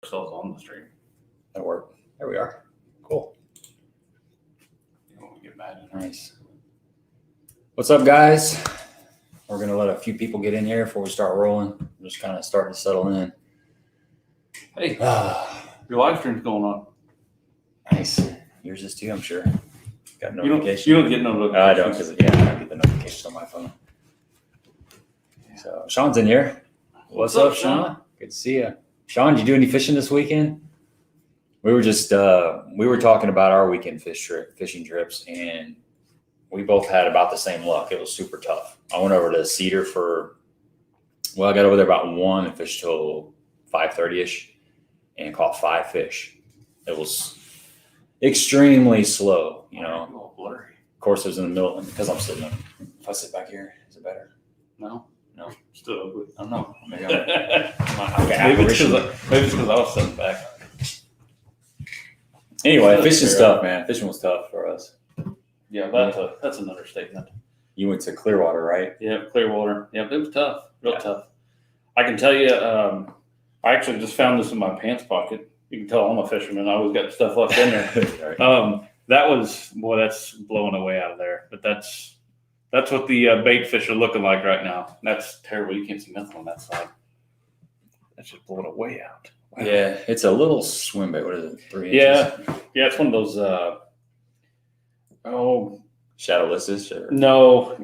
ourselves on the stream. That'll work. There we are. Cool. You don't want to get mad. Nice. What's up, guys? We're going to let a few people get in here before we start rolling. We're just kind of starting to settle in. Hey, your live stream's going on. Nice. Yours is too, I'm sure. Got notification. You don't get notifications. I don't, because I don't get the notifications on my phone. So Sean's in here. What's up, Sean? Good to see you. Sean, did you do any fishing this weekend? We were just we were talking about our weekend fishing trips, and we both had about the same luck. It was super tough. I went over to Cedar I got over there about 1 and fished till 5:30ish and caught 5 fish. It was extremely slow, you know. Blurry. Of course, it was in the middle because I'm sitting. If I sit back here, is it better? No, still ugly. I don't know. Maybe Maybe it's because I was sitting back. Anyway, fishing's tough, man. Fishing was tough for us. Yeah, that's an understatement. You went to Clearwater, right? Yeah, Clearwater. Yeah, it was tough. Real tough. I can tell you, I actually just found this in my pants pocket. You can tell I'm a fisherman. I always got stuff left in there. Right. That's blowing away out of there. But that's what the bait fish are looking like right now. That's terrible. You can't see nothing on that side. That's just blowing away out. Wow. Yeah, it's a little swim bait. What is it? 3 inches? Yeah, it's one of those. Shadowless. No,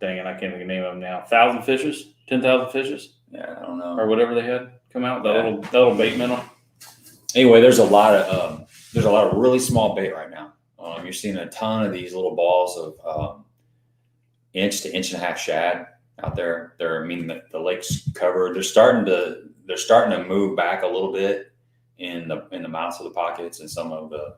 dang it, I can't think of the name of them now. 1,000 fishes, 10,000 fishes. Yeah, I don't know, or whatever they had come out. That little bait minnow. Anyway, there's a lot of really small bait right now. You're seeing a ton of these little balls of 1 to 1.5 inch shad out there. The lake's covered. They're starting to move back a little bit in the mouths of the pockets and some of the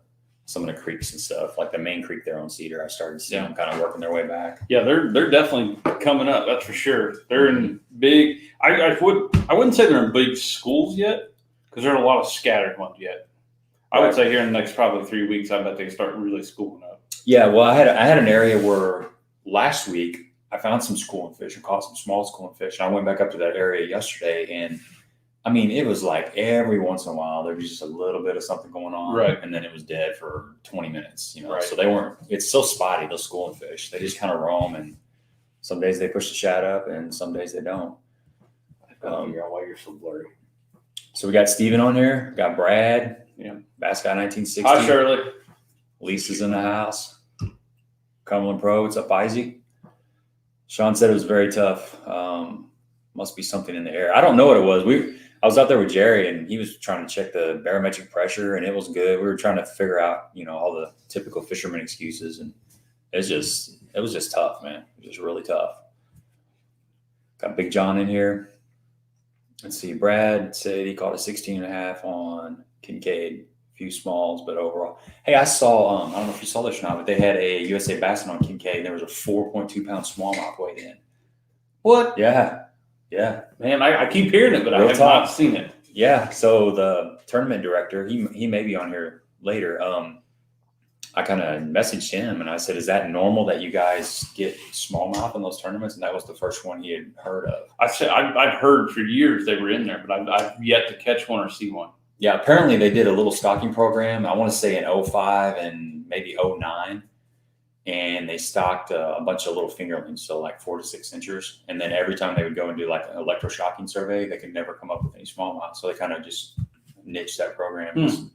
creeks and stuff, like the main creek there on Cedar. I started seeing them kind of working their way back. Yeah, they're definitely coming up. That's for sure. They're in big. I wouldn't say they're in big schools yet, because there are a lot of scattered ones yet. I would say here in the next probably 3 weeks, I bet they start really schooling up. Yeah, well, I had an area where last week I found some schooling fish and caught some small schooling fish. And I went back up to that area yesterday, and I mean, it was like every once in a while there was just a little bit of something going on, right? And then it was dead for 20 minutes, you know. Right. So they weren't. It's so spotty, those schooling fish. They just kind of roam, and some days they push the shad up, and some days they don't. I don't figure out why you're so blurry. So we got Steven on here. We got Brad. Yeah. Bass Guy 1960. Hi, Shirley. Lisa's in the house. Cumberland Pro. What's up, Izzy? Sean said it was very tough. Must be something in the air. I don't know what it was. I was out there with Jerry, and he was trying to check the barometric pressure, and it was good. We were trying to figure out, you know, all the typical fisherman excuses, and it was just tough, man. It was just really tough. Got Big John in here. Let's see. Brad said he caught a 16.5 on Kincaid. A few smalls, but overall. Hey, I saw, I don't know if you saw this or not, but they had a USA Bassin on Kincaid, and there was a 4.2 pound smallmouth weighed in. What? Yeah. Man, I keep hearing it, but I have not seen it. Yeah. So the tournament director, he may be on here later. I kind of messaged him and I said, is that normal that you guys get smallmouth in those tournaments? And that was the first one he had heard of. I said, I've heard for years they were in there, but I've yet to catch one or see one. Yeah. Apparently they did a little stocking program. I want to say in 05 and maybe 09. And they stocked a bunch of little fingerlings, so like 4 to 6 inchers. And then every time they would go and do like an electroshocking survey, they could never come up with any smallmouth. So they kind of just niched that program.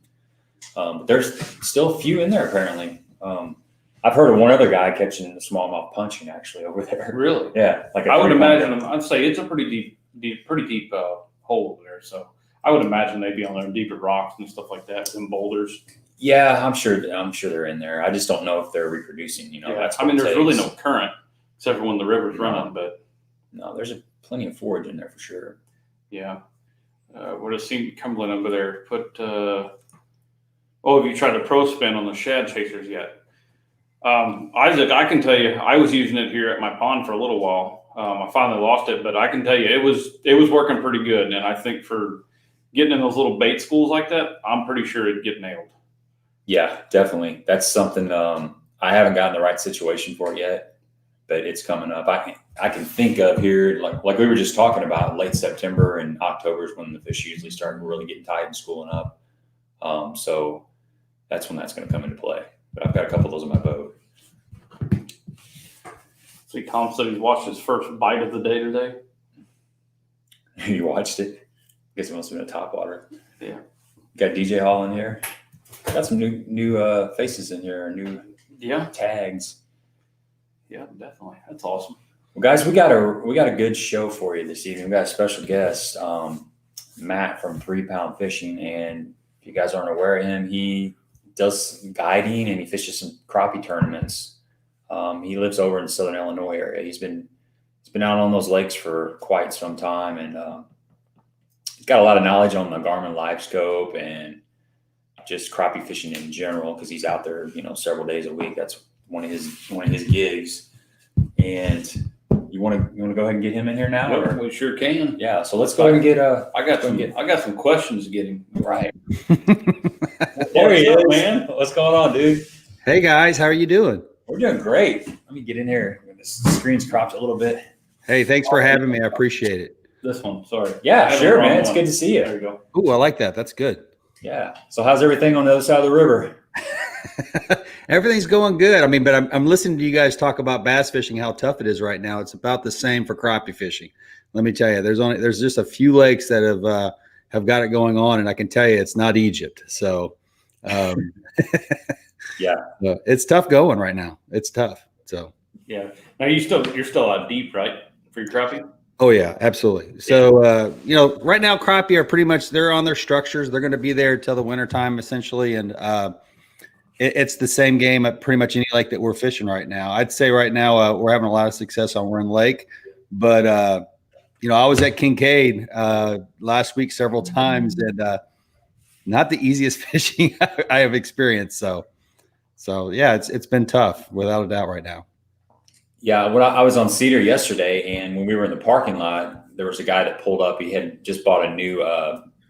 But there's still a few in there, apparently. I've heard of one other guy catching the smallmouth punching actually over there. Really? Yeah. Like I would imagine, I'd say it's a pretty deep hole there. So I would imagine they'd be on there deeper rocks and stuff like that, and boulders. Yeah, I'm sure they're in there. I just don't know if they're reproducing. You know, that's. I mean, there's really no current except for when the river's running. But no, there's plenty of forage in there for sure. Yeah, we're just seeing Cumberland over there. Have you tried the pro spin on the shad chasers yet? Isaac, I can tell you, I was using it here at my pond for a little while. I finally lost it, but I can tell you it was working pretty good. And I think for getting in those little bait schools like that, I'm pretty sure it'd get nailed. Yeah, definitely. That's something I haven't gotten the right situation for it yet. but it's coming up. I can think of here, like we were just talking about, late September and October is when the fish usually start really getting tight and schooling up. So that's when that's going to come into play. But I've got a couple of those in my boat. See, Tom said he's watched his first bite of the day today. You watched it? I guess it must have been a topwater. Yeah. Got DJ Hall in here. Got some new faces in here, new tags. Yeah, definitely. That's awesome. Well, guys, we got a good show for you this evening. We got a special guest, Matt from 3 Pound Fishing, and if you guys aren't aware of him, he does guiding and he fishes some crappie tournaments. He lives over in the Southern Illinois area. He's been out on those lakes for quite some time, and he's got a lot of knowledge on the Garmin livescope and just crappie fishing in general, because he's out there, several days a week. That's one of his gigs. And you want to go ahead and get him in here now? Yep, we sure can. Yeah. So let's go ahead and get I got some questions to get him. Right. There he is, man. What's going on, dude? Hey guys, how are you doing? We're doing great. Let me get in here. The screen's cropped a little bit. Hey, thanks for having me. I appreciate it. This one, sorry. Yeah, sure, man. It's good to see you. There you go. Ooh, I like that. That's good. Yeah. So how's everything on the other side of the river? Everything's going good. I mean, but I'm listening to you guys talk about bass fishing, how tough it is right now. It's about the same for crappie fishing. Let me tell you, there's just a few lakes that have got it going on, and I can tell you it's not Egypt. So, yeah, it's tough going right now. It's tough. So yeah. Now you're still out deep, right, for your crappie? Oh yeah, absolutely. So right now crappie are pretty much, they're on their structures. They're going to be there till the winter time essentially, and it's the same game at pretty much any lake that we're fishing right now. I'd say right now we're having a lot of success on Warren Lake, but I was at Kincaid last week several times, and not the easiest fishing I have experienced. So yeah, it's been tough without a doubt right now. Yeah, when I was on Cedar yesterday, and when we were in the parking lot, there was a guy that pulled up. He had just bought a new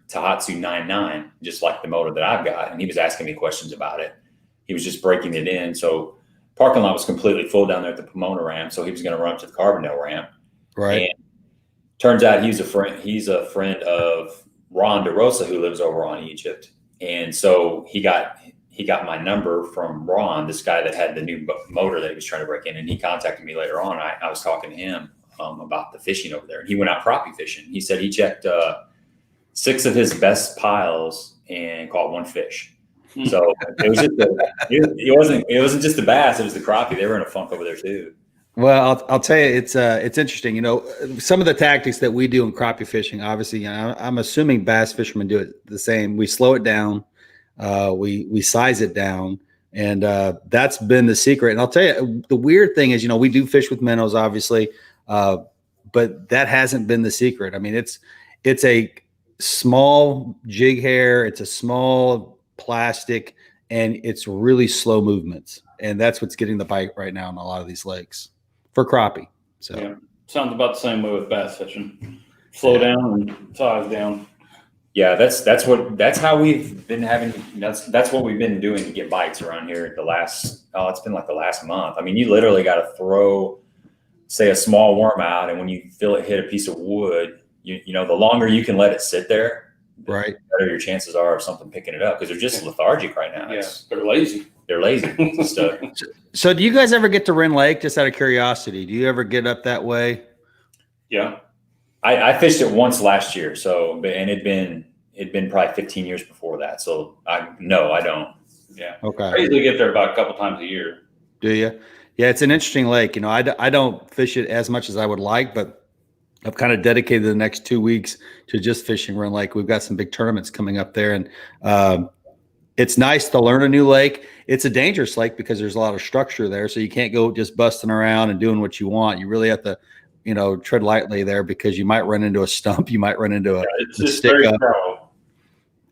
Tahatsu 99, just like the motor that I've got, and he was asking me questions about it. He was just breaking it in. So parking lot was completely full down there at the Pomona ramp, so he was going to run up to the Carbondale ramp. Right. And turns out he's a friend of Ron DeRosa, who lives over on Egypt. And so he got my number from Ron, this guy that had the new motor that he was trying to break in, and he contacted me later on. I was talking to him about the fishing over there, and he went out crappie fishing. He said he checked 6 of his best piles and caught 1 fish. So it was just it wasn't just the bass, it was the crappie. They were in a funk over there too. Well, I'll tell you, it's interesting. Some of the tactics that we do in crappie fishing, obviously, I'm assuming bass fishermen do it the same. We slow it down. We size it down, and that's been the secret. And I'll tell you, the weird thing is, we do fish with minnows, obviously, but that hasn't been the secret. I mean, it's a small jig hair, it's a small plastic, and it's really slow movements, and that's what's getting the bite right now in a lot of these lakes for crappie. So yeah, sounds about the same way with bass fishing. Slow down and size down. Yeah, that's how we've been having. That's what we've been doing to get bites around here. It's been like the last month. I mean, you literally got to throw, say, a small worm out, and when you feel it hit a piece of wood, the longer you can let it sit there, right, the better your chances are of something picking it up, because they're just lethargic right now. Yeah, they're lazy. They're lazy. So do you guys ever get to Wren Lake? Just out of curiosity, do you ever get up that way? Yeah. I fished it once last year, and it'd been probably 15 years before that. So I don't. Yeah. Okay. I usually get there about a couple times a year. Do you? Yeah, it's an interesting lake. I don't fish it as much as I would like, but I've kind of dedicated the next 2 weeks to just fishing Wren Lake. We've got some big tournaments coming up there, and it's nice to learn a new lake. It's a dangerous lake because there's a lot of structure there, so you can't go just busting around and doing what you want. You really have to, tread lightly there, because you might run into a stump, you might run into a stick very up. shallow.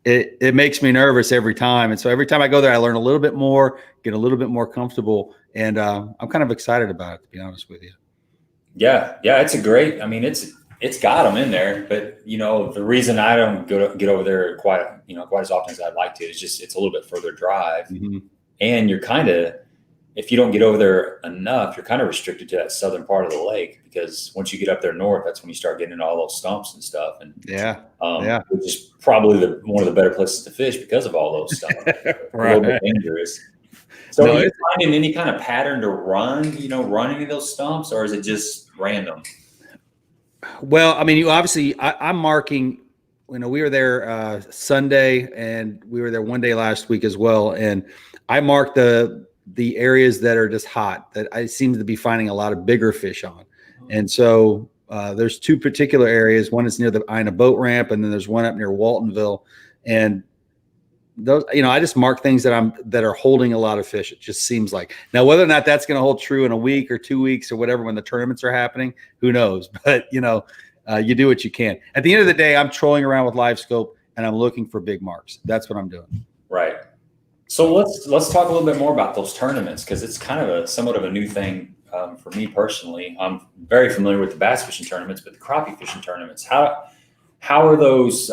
It makes me nervous every time, and so every time I go there, I learn a little bit more, get a little bit more comfortable, and I'm kind of excited about it, to be honest with you. Yeah, it's a great. I mean, it's got them in there, but the reason I don't get over there quite as often as I'd like to is just it's a little bit further drive, Mm-hmm. and you're kind of if you don't get over there enough, you're kind of restricted to that southern part of the lake, because once you get up there north, that's when you start getting into all those stumps and stuff. And which is probably one of the better places to fish because of all those stumps. Right. A little bit dangerous. So No, are you finding any kind of pattern to run any of those stumps, or is it just random? Well, I mean, I'm marking. We were there Sunday, and we were there one day last week as well, and I marked the areas that are just hot that I seem to be finding a lot of bigger fish on. And so there's two particular areas. One is near the Ina boat ramp, and then there's one up near Waltonville. And those, I just mark things that are holding a lot of fish. It just seems like. Now, whether or not that's going to hold true in a week or 2 weeks or whatever when the tournaments are happening, who knows? But you do what you can. At the end of the day, I'm trolling around with livescope and I'm looking for big marks. That's what I'm doing. Right. So let's talk a little bit more about those tournaments, because it's kind of somewhat of a new thing for me personally. I'm very familiar with the bass fishing tournaments, but the crappie fishing tournaments, how are those?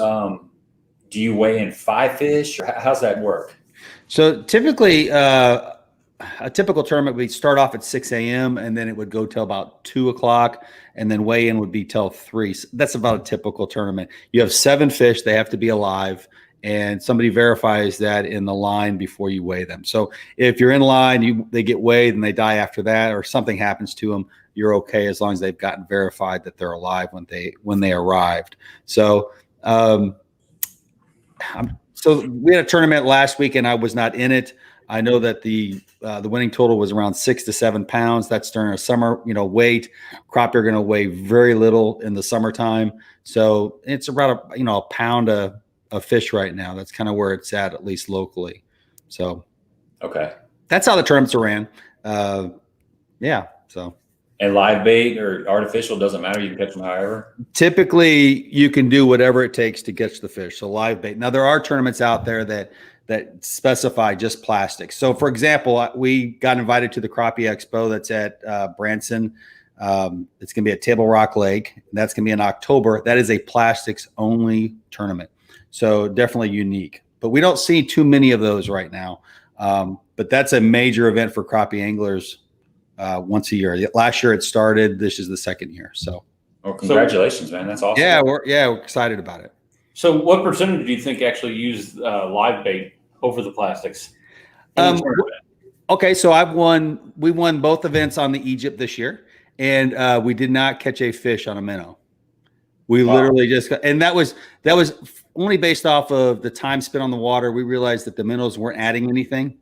Do you weigh in 5 fish, or how's that work? So typically, a typical tournament, we'd start off at 6 a.m. and then it would go till about 2 o'clock, and then weigh in would be till 3. So that's about a typical tournament. You have 7 fish; they have to be alive. And somebody verifies that in the line before you weigh them. So if you're in line, they get weighed and they die after that, or something happens to them, you're okay as long as they've gotten verified that they're alive when they arrived. So, so we had a tournament last week and I was not in it. I know that the winning total was around 6 to 7 pounds. That's during a summer, weight. Crappie are going to weigh very little in the summertime. So it's about a pound of fish right now. That's kind of where it's at least locally. So, okay, that's how the tournaments are ran. So, and live bait or artificial, doesn't matter. You can catch them however. Typically, you can do whatever it takes to catch the fish. So live bait. Now there are tournaments out there that specify just plastic. So, for example, we got invited to the Crappie Expo that's at Branson. It's going to be at Table Rock Lake. That's going to be in October. That is a plastics only tournament. So definitely unique, but we don't see too many of those right now. But that's a major event for crappie anglers once a year. Last year it started. This is the second year. So, well, congratulations, man. That's awesome. Yeah, we're excited about it. So what percentage do you think actually use live bait over the plastics? Okay, so we won both events on the Egypt this year, and we did not catch a fish on a minnow. We literally just got, and that was only based off of the time spent on the water. We realized that the minnows weren't adding anything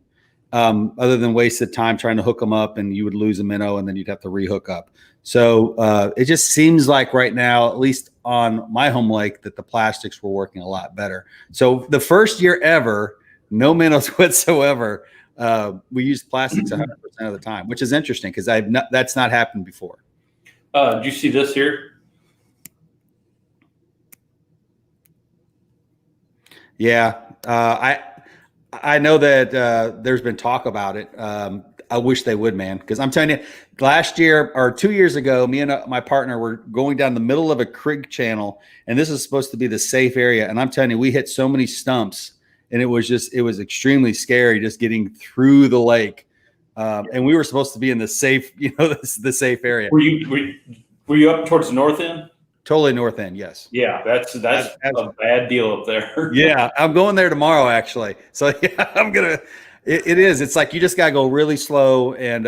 other than wasted time trying to hook them up, and you would lose a minnow and then you'd have to rehook up. So it just seems like right now, at least on my home lake, that the plastics were working a lot better. So the first year ever, no minnows whatsoever. We used plastics 100% of the time, which is interesting because that's not happened before. Did you see this here? Yeah, I know that there's been talk about it. I wish they would, man, because I'm telling you, last year or 2 years ago, me and my partner were going down the middle of a creek channel, and this is supposed to be the safe area. And I'm telling you, we hit so many stumps, and it was extremely scary just getting through the lake. And we were supposed to be in the safe, the safe area. Were you up towards the north end? Totally north end, yes. Yeah, that's a bad deal up there. Yeah, I'm going there tomorrow, actually. So yeah, I'm gonna. It is. It's like you just gotta go really slow, and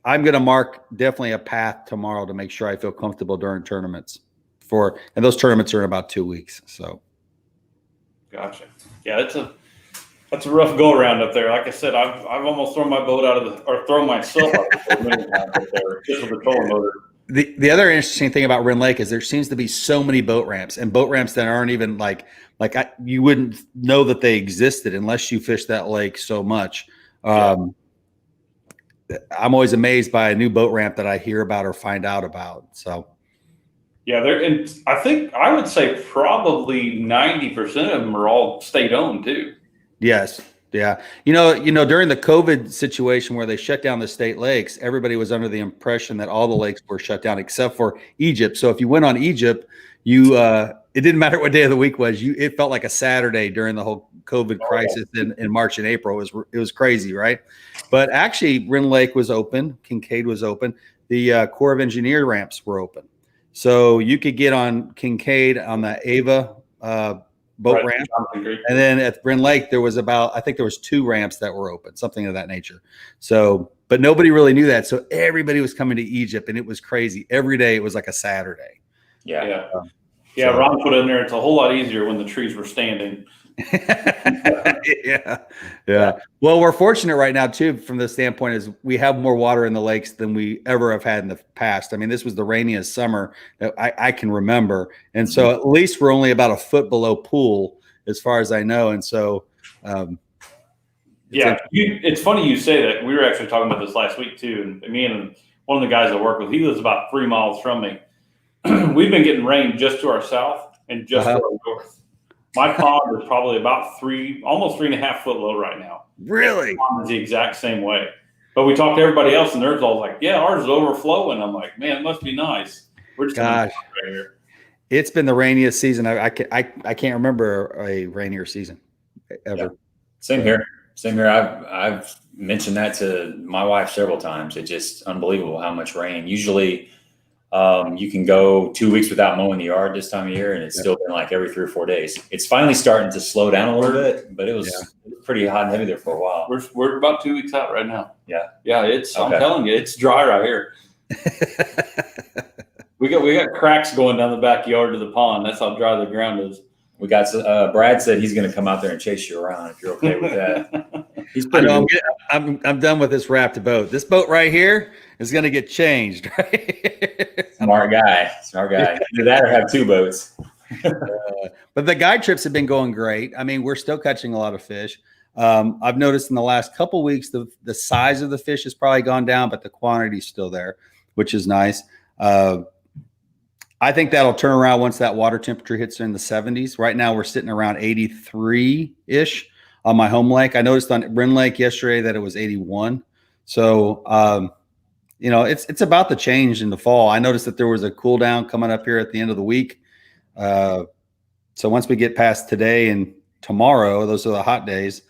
I'm gonna mark definitely a path tomorrow to make sure I feel comfortable during tournaments. And those tournaments are in about 2 weeks. So, gotcha. Yeah, that's a rough go around up there. Like I said, I've almost thrown my boat thrown myself out of the many times up there just with the trolling motor. The other interesting thing about Wren Lake is there seems to be so many boat ramps, and boat ramps that aren't even you wouldn't know that they existed unless you fish that lake so much. I'm always amazed by a new boat ramp that I hear about or find out about. So, yeah, and I would say probably 90% of them are all state owned too. Yes. Yeah. During the COVID situation where they shut down the state lakes, everybody was under the impression that all the lakes were shut down except for Egypt. So if you went on Egypt, you it didn't matter what day of the week was. It felt like a Saturday during the whole COVID crisis in March and April. It was crazy, right? But actually, Wren Lake was open. Kincaid was open. The Corps of Engineer ramps were open. So you could get on Kincaid on the Ava boat ramp. And then at Wren Lake, there was I think there was 2 ramps that were open, something of that nature. So, but nobody really knew that. So everybody was coming to Egypt, and it was crazy. Every day it was like a Saturday. Yeah. Ron put in there, it's a whole lot easier when the trees were standing. Yeah. Well, we're fortunate right now too, from the standpoint is we have more water in the lakes than we ever have had in the past. I mean, this was the rainiest summer that I can remember, and so at least we're only about a foot below pool, as far as I know. And so, it's funny you say that. We were actually talking about this last week too, and me and one of the guys I work with, he lives about 3 miles from me. We've been getting rain just to our south and just to our north. My pond is probably about almost 3.5 foot low right now. Really? The pond is the exact same way. But we talked to everybody else, and they're all like, "Yeah, ours is overflowing." I'm like, "Man, it must be nice." We're just right here. It's been the rainiest season. I can't remember a rainier season ever. Yeah. Same here. I've mentioned that to my wife several times. It's just unbelievable how much rain. Usually, you can go 2 weeks without mowing the yard this time of year, and it's still been like every 3 or 4 days. It's finally starting to slow down a little bit, but it was pretty hot and heavy there for a while. We're about 2 weeks out right now. Yeah. I'm telling you, it's dry right here. we got cracks going down the backyard to the pond. That's how dry the ground is. We got Brad said he's going to come out there and chase you around if you're okay with that. He's pretty. I'm done with this wrapped boat. This boat right here is going to get changed. Right? Smart guy. Either that or have 2 boats. But the guide trips have been going great. I mean, we're still catching a lot of fish. I've noticed in the last couple of weeks the size of the fish has probably gone down, but the quantity is still there, which is nice. I think that'll turn around once that water temperature hits in the 70s. Right now, we're sitting around 83-ish on my home lake. I noticed on Wren Lake yesterday that it was 81. So, it's about the change in the fall. I noticed that there was a cool down coming up here at the end of the week. So once we get past today and tomorrow, those are the hot days,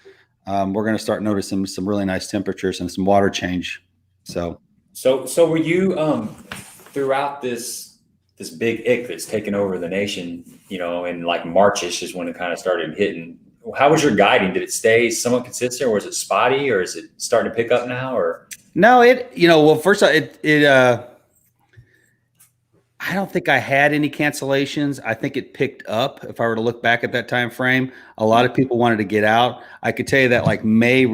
we're going to start noticing some really nice temperatures and some water change. So were you throughout this big ick that's taken over the nation, in like March-ish is when it kind of started hitting. How was your guiding? Did it stay somewhat consistent, or was it spotty, or is it starting to pick up now? Or no, first of all, I don't think I had any cancellations. I think it picked up. If I were to look back at that time frame, a lot of people wanted to get out. I could tell you that like May,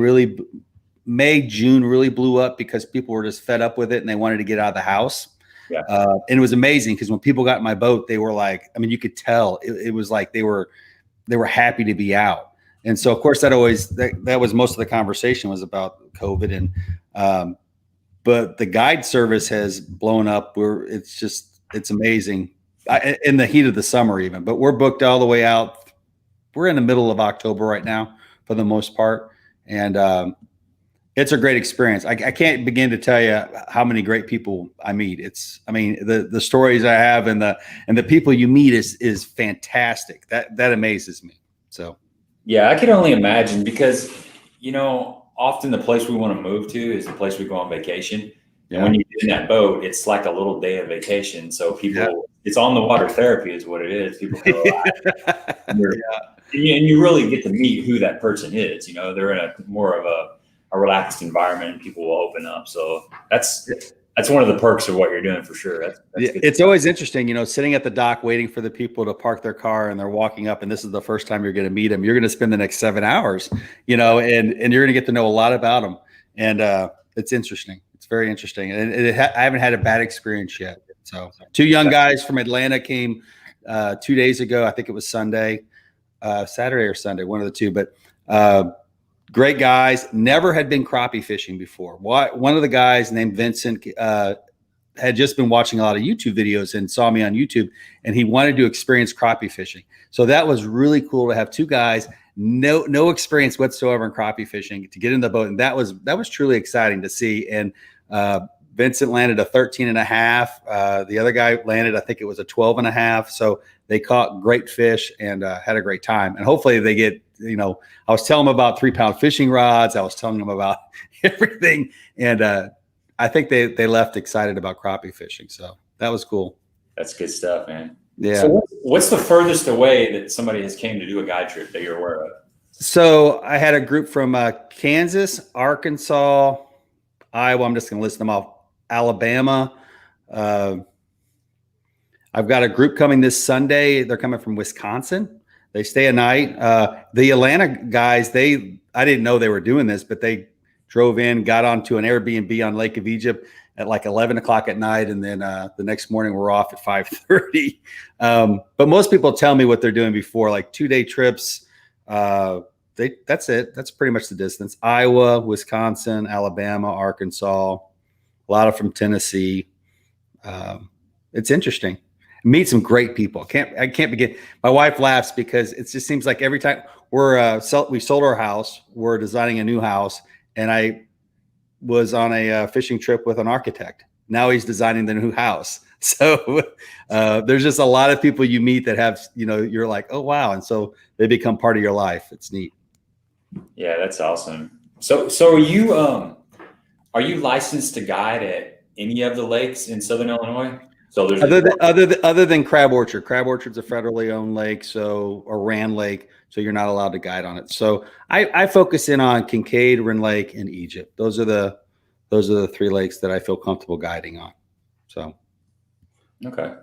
June really blew up because people were just fed up with it and they wanted to get out of the house. Yeah. And it was amazing because when people got in my boat, they were like, I mean, you could tell it was like they were happy to be out. And so, of course, that was most of the conversation was about COVID. And but the guide service has blown up. It's amazing in the heat of the summer even. But we're booked all the way out. We're in the middle of October right now for the most part. And it's a great experience. I can't begin to tell you how many great people I meet. The stories I have and the people you meet is fantastic. That amazes me. So, yeah, I can only imagine because, often the place we want to move to is the place we go on vacation. Yeah. And when you get in that boat, it's like a little day of vacation. So it's on the water therapy is what it is. People go, and you really get to meet who that person is. They're in a more of a relaxed environment and people will open up. So that's one of the perks of what you're doing for sure. That's it's always interesting, sitting at the dock, waiting for the people to park their car and they're walking up and this is the first time you're going to meet them. You're going to spend the next 7 hours, and you're going to get to know a lot about them. And it's interesting. It's very interesting. And I haven't had a bad experience yet. So 2 young guys from Atlanta came 2 days ago. I think it was Saturday or Sunday, one of the two, but great guys, never had been crappie fishing before. One of the guys named Vincent had just been watching a lot of YouTube videos and saw me on YouTube, and he wanted to experience crappie fishing. So that was really cool to have 2 guys, no experience whatsoever in crappie fishing, to get in the boat, and that was truly exciting to see. And Vincent landed a 13.5. The other guy landed, I think it was a 12.5. So they caught great fish and had a great time. And hopefully they get, I was telling them about 3-pound fishing rods. I was telling them about everything. And I think they left excited about crappie fishing. So that was cool. That's good stuff, man. Yeah. So what's the furthest away that somebody has came to do a guide trip that you're aware of? So I had a group from Kansas, Arkansas, Iowa. I'm just going to list them off. Alabama. I've got a group coming this Sunday. They're coming from Wisconsin. They stay a night. The Atlanta guys, I didn't know they were doing this, but they drove in, got onto an Airbnb on Lake of Egypt at like 11 o'clock at night. And then the next morning we're off at 5:30. But most people tell me what they're doing before, like 2-day trips. That's it. That's pretty much the distance. Iowa, Wisconsin, Alabama, Arkansas, a lot of from Tennessee. It's interesting. Meet some great people. I can't begin. My wife laughs because it just seems like every time we sold our house, we're designing a new house, and I was on a fishing trip with an architect. Now he's designing the new house. So there's just a lot of people you meet that have, you're like, oh wow, and so they become part of your life. It's neat. Yeah, that's awesome. So are you licensed to guide at any of the lakes in Southern Illinois? So there's other than Crab Orchard. Crab Orchard's a federally owned lake, or Rand Lake, so you're not allowed to guide on it. So I focus in on Kincaid, Rand Lake, and Egypt. Those are the 3 lakes that I feel comfortable guiding on. So okay.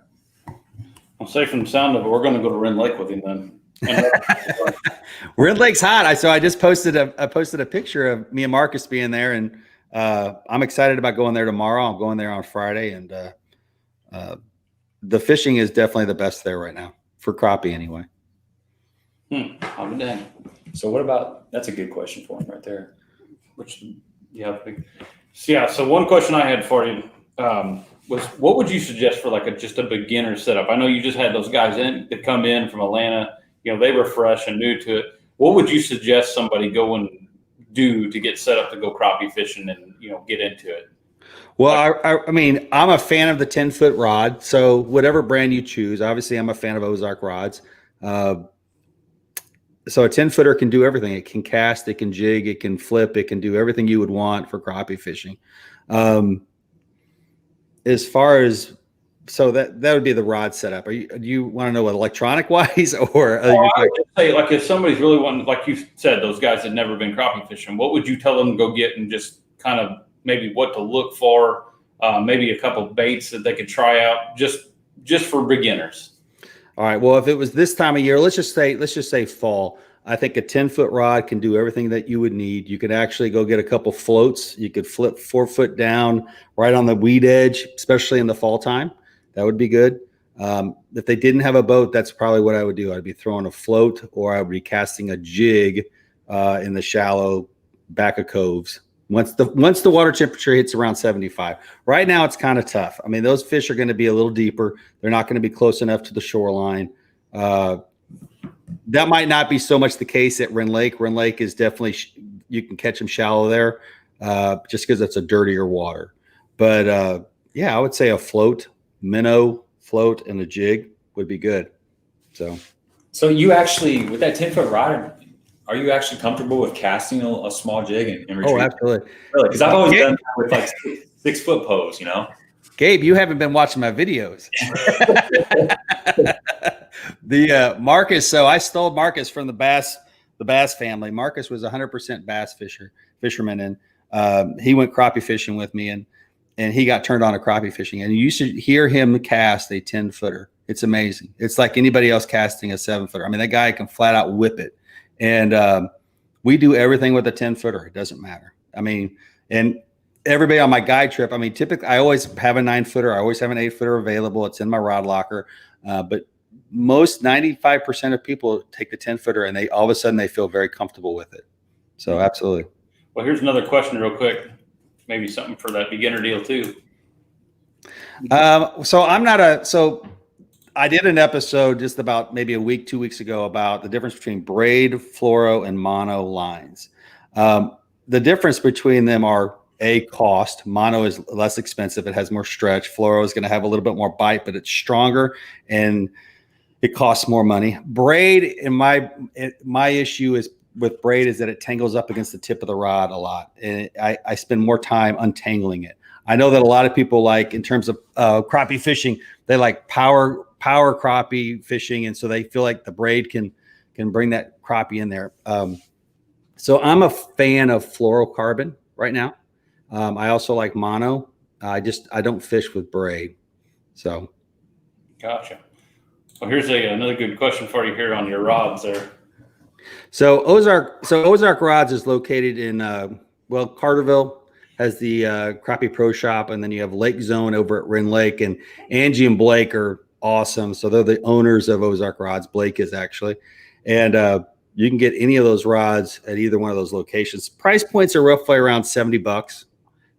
I'll say from the sound of it, we're going to go to Rend Lake with him then. Rand Lake's hot. I just posted a picture of me and Marcus being there, and I'm excited about going there tomorrow. I'm going there on Friday, and the fishing is definitely the best there right now for crappie anyway. I'll be dang. So what about, that's a good question for him right there. So one question I had for you was, what would you suggest for like just a beginner setup? I know you just had those guys that come in from Atlanta, they were fresh and new to it. What would you suggest somebody go and do to get set up to go crappie fishing and, get into it? Well, I mean, I'm a fan of the 10-foot rod. So whatever brand you choose, obviously I'm a fan of Ozark rods. So a 10-footer can do everything. It can cast, it can jig, it can flip, it can do everything you would want for crappie fishing. As far as, so that would be the rod setup. Do you want to know what electronic wise, or? I would just say, like, if somebody's really wanting, like you said, those guys had never been crappie fishing, what would you tell them to go get, and just kind of maybe what to look for, maybe a couple of baits that they could try out, just for beginners? All right. Well, if it was this time of year, let's just say fall. I think a 10-foot rod can do everything that you would need. You could actually go get a couple floats. You could flip 4 foot down right on the weed edge, especially in the fall time. That would be good. If they didn't have a boat, that's probably what I would do. I'd be throwing a float, or I would be casting a jig in the shallow back of coves. Once the water temperature hits around 75. Right now, it's kind of tough. I mean, those fish are going to be a little deeper. They're not going to be close enough to the shoreline. That might not be so much the case at Rend Lake. Rend Lake is definitely, you can catch them shallow there just because it's a dirtier water. But yeah, I would say a float, minnow, float, and a jig would be good. So you actually, with that 10-foot rod, are you actually comfortable with casting a small jig and retrieving? Oh, absolutely. Really? Because I've always done that with like 6-foot pose, Gabe, you haven't been watching my videos. The Marcus. So I stole Marcus from the Bass family. Marcus was 100% bass fisherman, and he went crappie fishing with me, and he got turned on to crappie fishing. And you should hear him cast a 10-footer. It's amazing. It's like anybody else casting a 7-footer. I mean, that guy can flat out whip it. And we do everything with a 10-footer. It doesn't matter. I mean, and everybody on my guide trip, I mean, typically I always have a 9-footer. I always have an 8-footer available. It's in my rod locker. But most 95% of people take the 10-footer, and all of a sudden they feel very comfortable with it. So absolutely. Well, here's another question real quick. Maybe something for that beginner deal too. So I did an episode just about maybe a week, 2 weeks ago about the difference between braid, fluoro, and mono lines. The difference between them are cost. Mono is less expensive. It has more stretch. Fluoro is going to have a little bit more bite, but it's stronger and it costs more money. Braid, my issue is with braid is that it tangles up against the tip of the rod a lot. And I spend more time untangling it. I know that a lot of people like, in terms of crappie fishing, they like power crappie fishing. And so they feel like the braid can bring that crappie in there. So I'm a fan of fluorocarbon right now. I also like mono. I don't fish with braid. So. Gotcha. Well, here's another good question for you here on your rods there. So Ozark Rods is located in Carterville has the Crappie Pro Shop, and then you have Lake Zone over at Wren Lake, and Angie and Blake are awesome. So they're the owners of Ozark Rods. Blake is actually, and you can get any of those rods at either one of those locations. Price points are roughly around $70.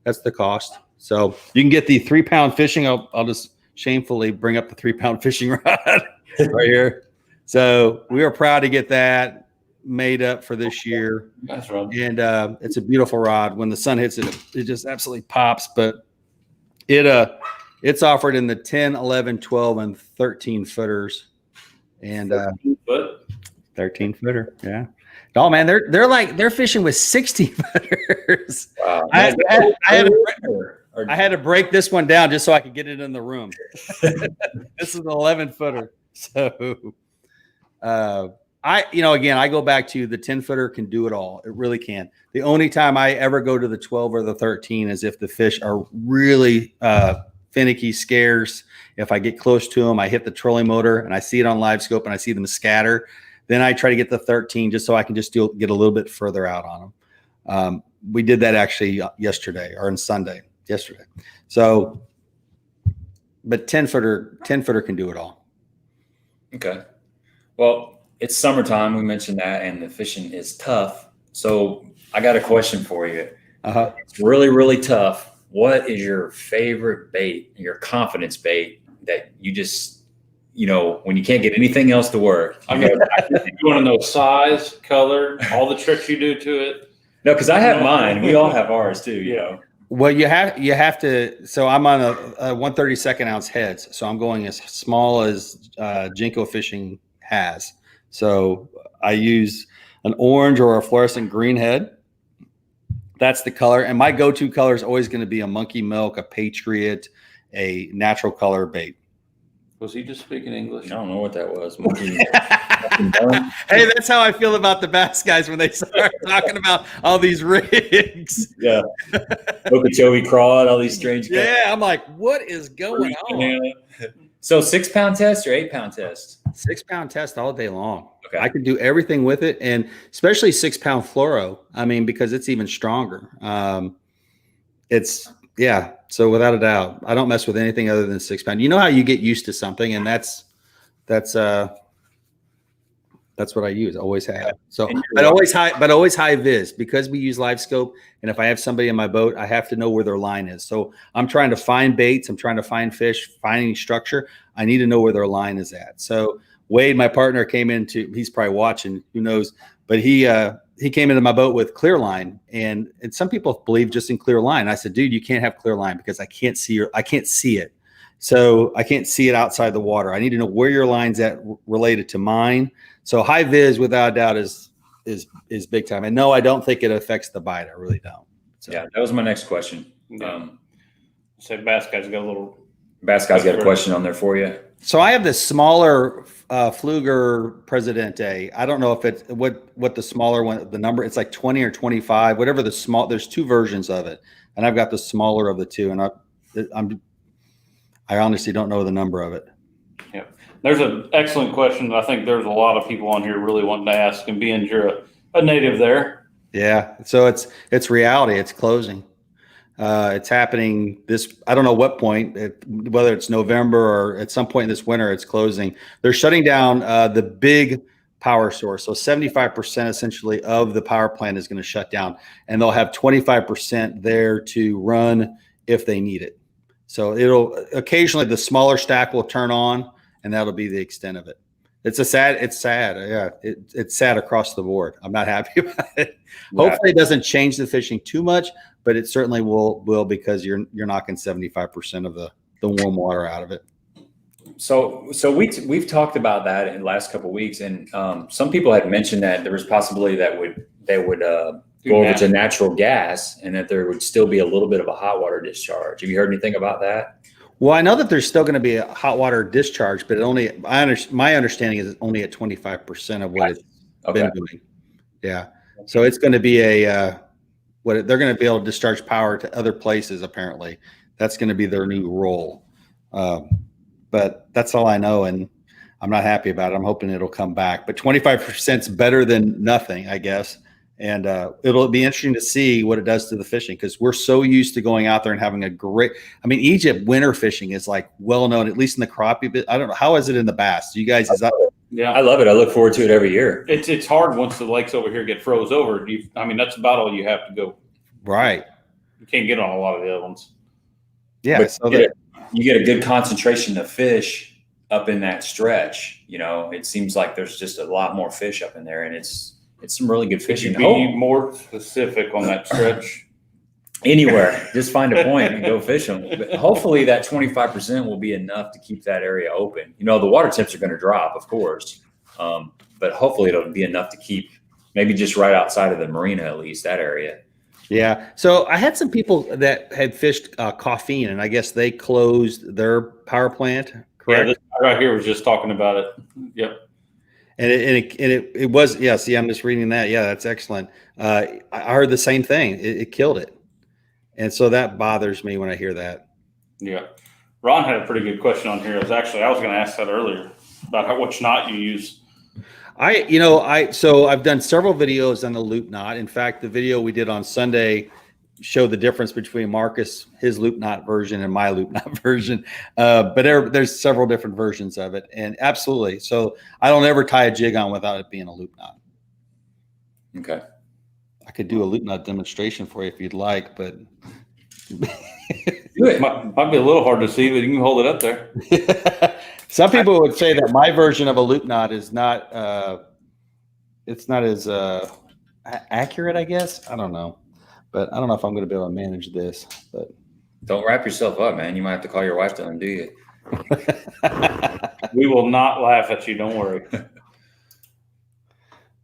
That's the cost. So you can get the 3-pound fishing. I'll just shamefully bring up the 3-pound fishing rod right here. So we are proud to get that made up for this year. That's right. And it's a beautiful rod. When the sun hits it, it just absolutely pops. But it's offered in the 10, 11, 12, and 13 footers. And 13 footer, yeah. Oh man, they're fishing with 60 footers. Wow. I had to break this one down just so I could get it in the room. This is an 11 footer. So I go back to the 10 footer can do it all. It really can. The only time I ever go to the 12 or the 13 is if the fish are really finicky, scarce. If I get close to them, I hit the trolling motor and I see it on live scope and I see them scatter. Then I try to get the 13 just so I can just get a little bit further out on them. We did that actually yesterday or on Sunday yesterday. So, but 10 footer can do it all. Okay. Well, it's summertime. We mentioned that, and the fishing is tough. So I got a question for you. It's really, really tough. What is your favorite bait, your confidence bait that you just, when you can't get anything else to work? You want to know size, color, all the tricks you do to it? No, because I have mine. We all have ours too, Well, you have to. So I'm on a 1/32 ounce heads. So I'm going as small as Jinko Fishing has. So I use an orange or a fluorescent green head. That's the color. And my go-to color is always going to be a monkey milk, a Patriot, a natural color bait. Was he just speaking English? I don't know what that was. Hey, that's how I feel about the bass guys when they start talking about all these rigs. Yeah. Okeechobee crawl, all these strange guys. Yeah, I'm like, what is going on? So 6-pound test or 8-pound test? 6-pound test all day long. Okay. I can do everything with it, and especially 6-pound fluoro. I mean, because it's even stronger. So without a doubt, I don't mess with anything other than 6-pound. You know how you get used to something, and that's what I use. Always have. So, but always high vis, because we use live scope. And if I have somebody in my boat, I have to know where their line is. So I'm trying to find baits. I'm trying to find fish, finding structure. I need to know where their line is at. So Wade, my partner, he's probably watching, who knows, but he came into my boat with clear line, and some people believe just in clear line. I said, dude, you can't have clear line because I can't see it. So I can't see it outside the water. I need to know where your line's at related to mine. So high vis, without a doubt, is big time. And no, I don't think it affects the bite. I really don't. So. Yeah, that was my next question. Say Bass Guy's got a question on there for you. So I have this smaller Fluger Presidente. I don't know if it's what the smaller one, the number, it's like 20 or 25, whatever the small. There's two versions of it, and I've got the smaller of the two, and I honestly don't know the number of it. Yeah, there's an excellent question. I think there's a lot of people on here really wanting to ask, and being you're a native there. Yeah, so it's reality. It's closing. It's happening I don't know what point, whether it's November or at some point this winter, it's closing. They're shutting down the big power source. So 75% essentially of the power plant is going to shut down, and they'll have 25% there to run if they need it. So it'll occasionally, the smaller stack will turn on, and that'll be the extent of it. It's sad. Yeah. It's sad across the board. I'm not happy about it. Yeah. Hopefully it doesn't change the fishing too much, but it certainly will because you're knocking 75% of the warm water out of it. So we've talked about that in the last couple of weeks, and some people had mentioned that there was possibility that they would go over to natural gas, and that there would still be a little bit of a hot water discharge. Have you heard anything about that? Well, I know that there's still going to be a hot water discharge, but my understanding is it's only at 25% of what it's been doing. Yeah. So it's going to be they're going to be able to discharge power to other places. Apparently that's going to be their new role. But that's all I know. And I'm not happy about it. I'm hoping it'll come back, but 25% is better than nothing, I guess. And it'll be interesting to see what it does to the fishing, because we're so used to going out there and having Egypt winter fishing is like well known, at least in the crappie bit. I don't know. How is it in the bass? You guys, Yeah, I love it. I look forward to it every year. It's hard once the lakes over here get froze over. That's about all you have to go. Right. You can't get on a lot of the other ones. Yeah. But So you get a good concentration of fish up in that stretch. It seems like there's just a lot more fish up in there, and it's some really good fishing. Could you be more specific on that stretch? Anywhere, just find a point and go fish them. But hopefully that 25% will be enough to keep that area open. The water temps are going to drop, of course, but hopefully it'll be enough to keep maybe just right outside of the marina, at least that area. Yeah. So I had some people that had fished Caffeine, and I guess they closed their power plant. Correct. Yeah, this guy right here was just talking about it. Yep. And it was, yeah. See, I'm just reading that. Yeah, that's excellent. I heard the same thing. It killed it, and so that bothers me when I hear that. Yeah, Ron had a pretty good question on here. I was going to ask that earlier about which knot you use. So I've done several videos on the loop knot. In fact, the video we did on Sunday showed the difference between Marcus, his loop knot version, and my loop knot version. But there's several different versions of it, and absolutely. So I don't ever tie a jig on without it being a loop knot. Okay. I could do a loop knot demonstration for you if you'd like, but it might be a little hard to see, but you can hold it up there. Some people would say that my version of a loop knot is not it's not as accurate, I guess. I don't know. But I don't know if I'm going to be able to manage this. But don't wrap yourself up, man. You might have to call your wife to undo you. We will not laugh at you. Don't worry.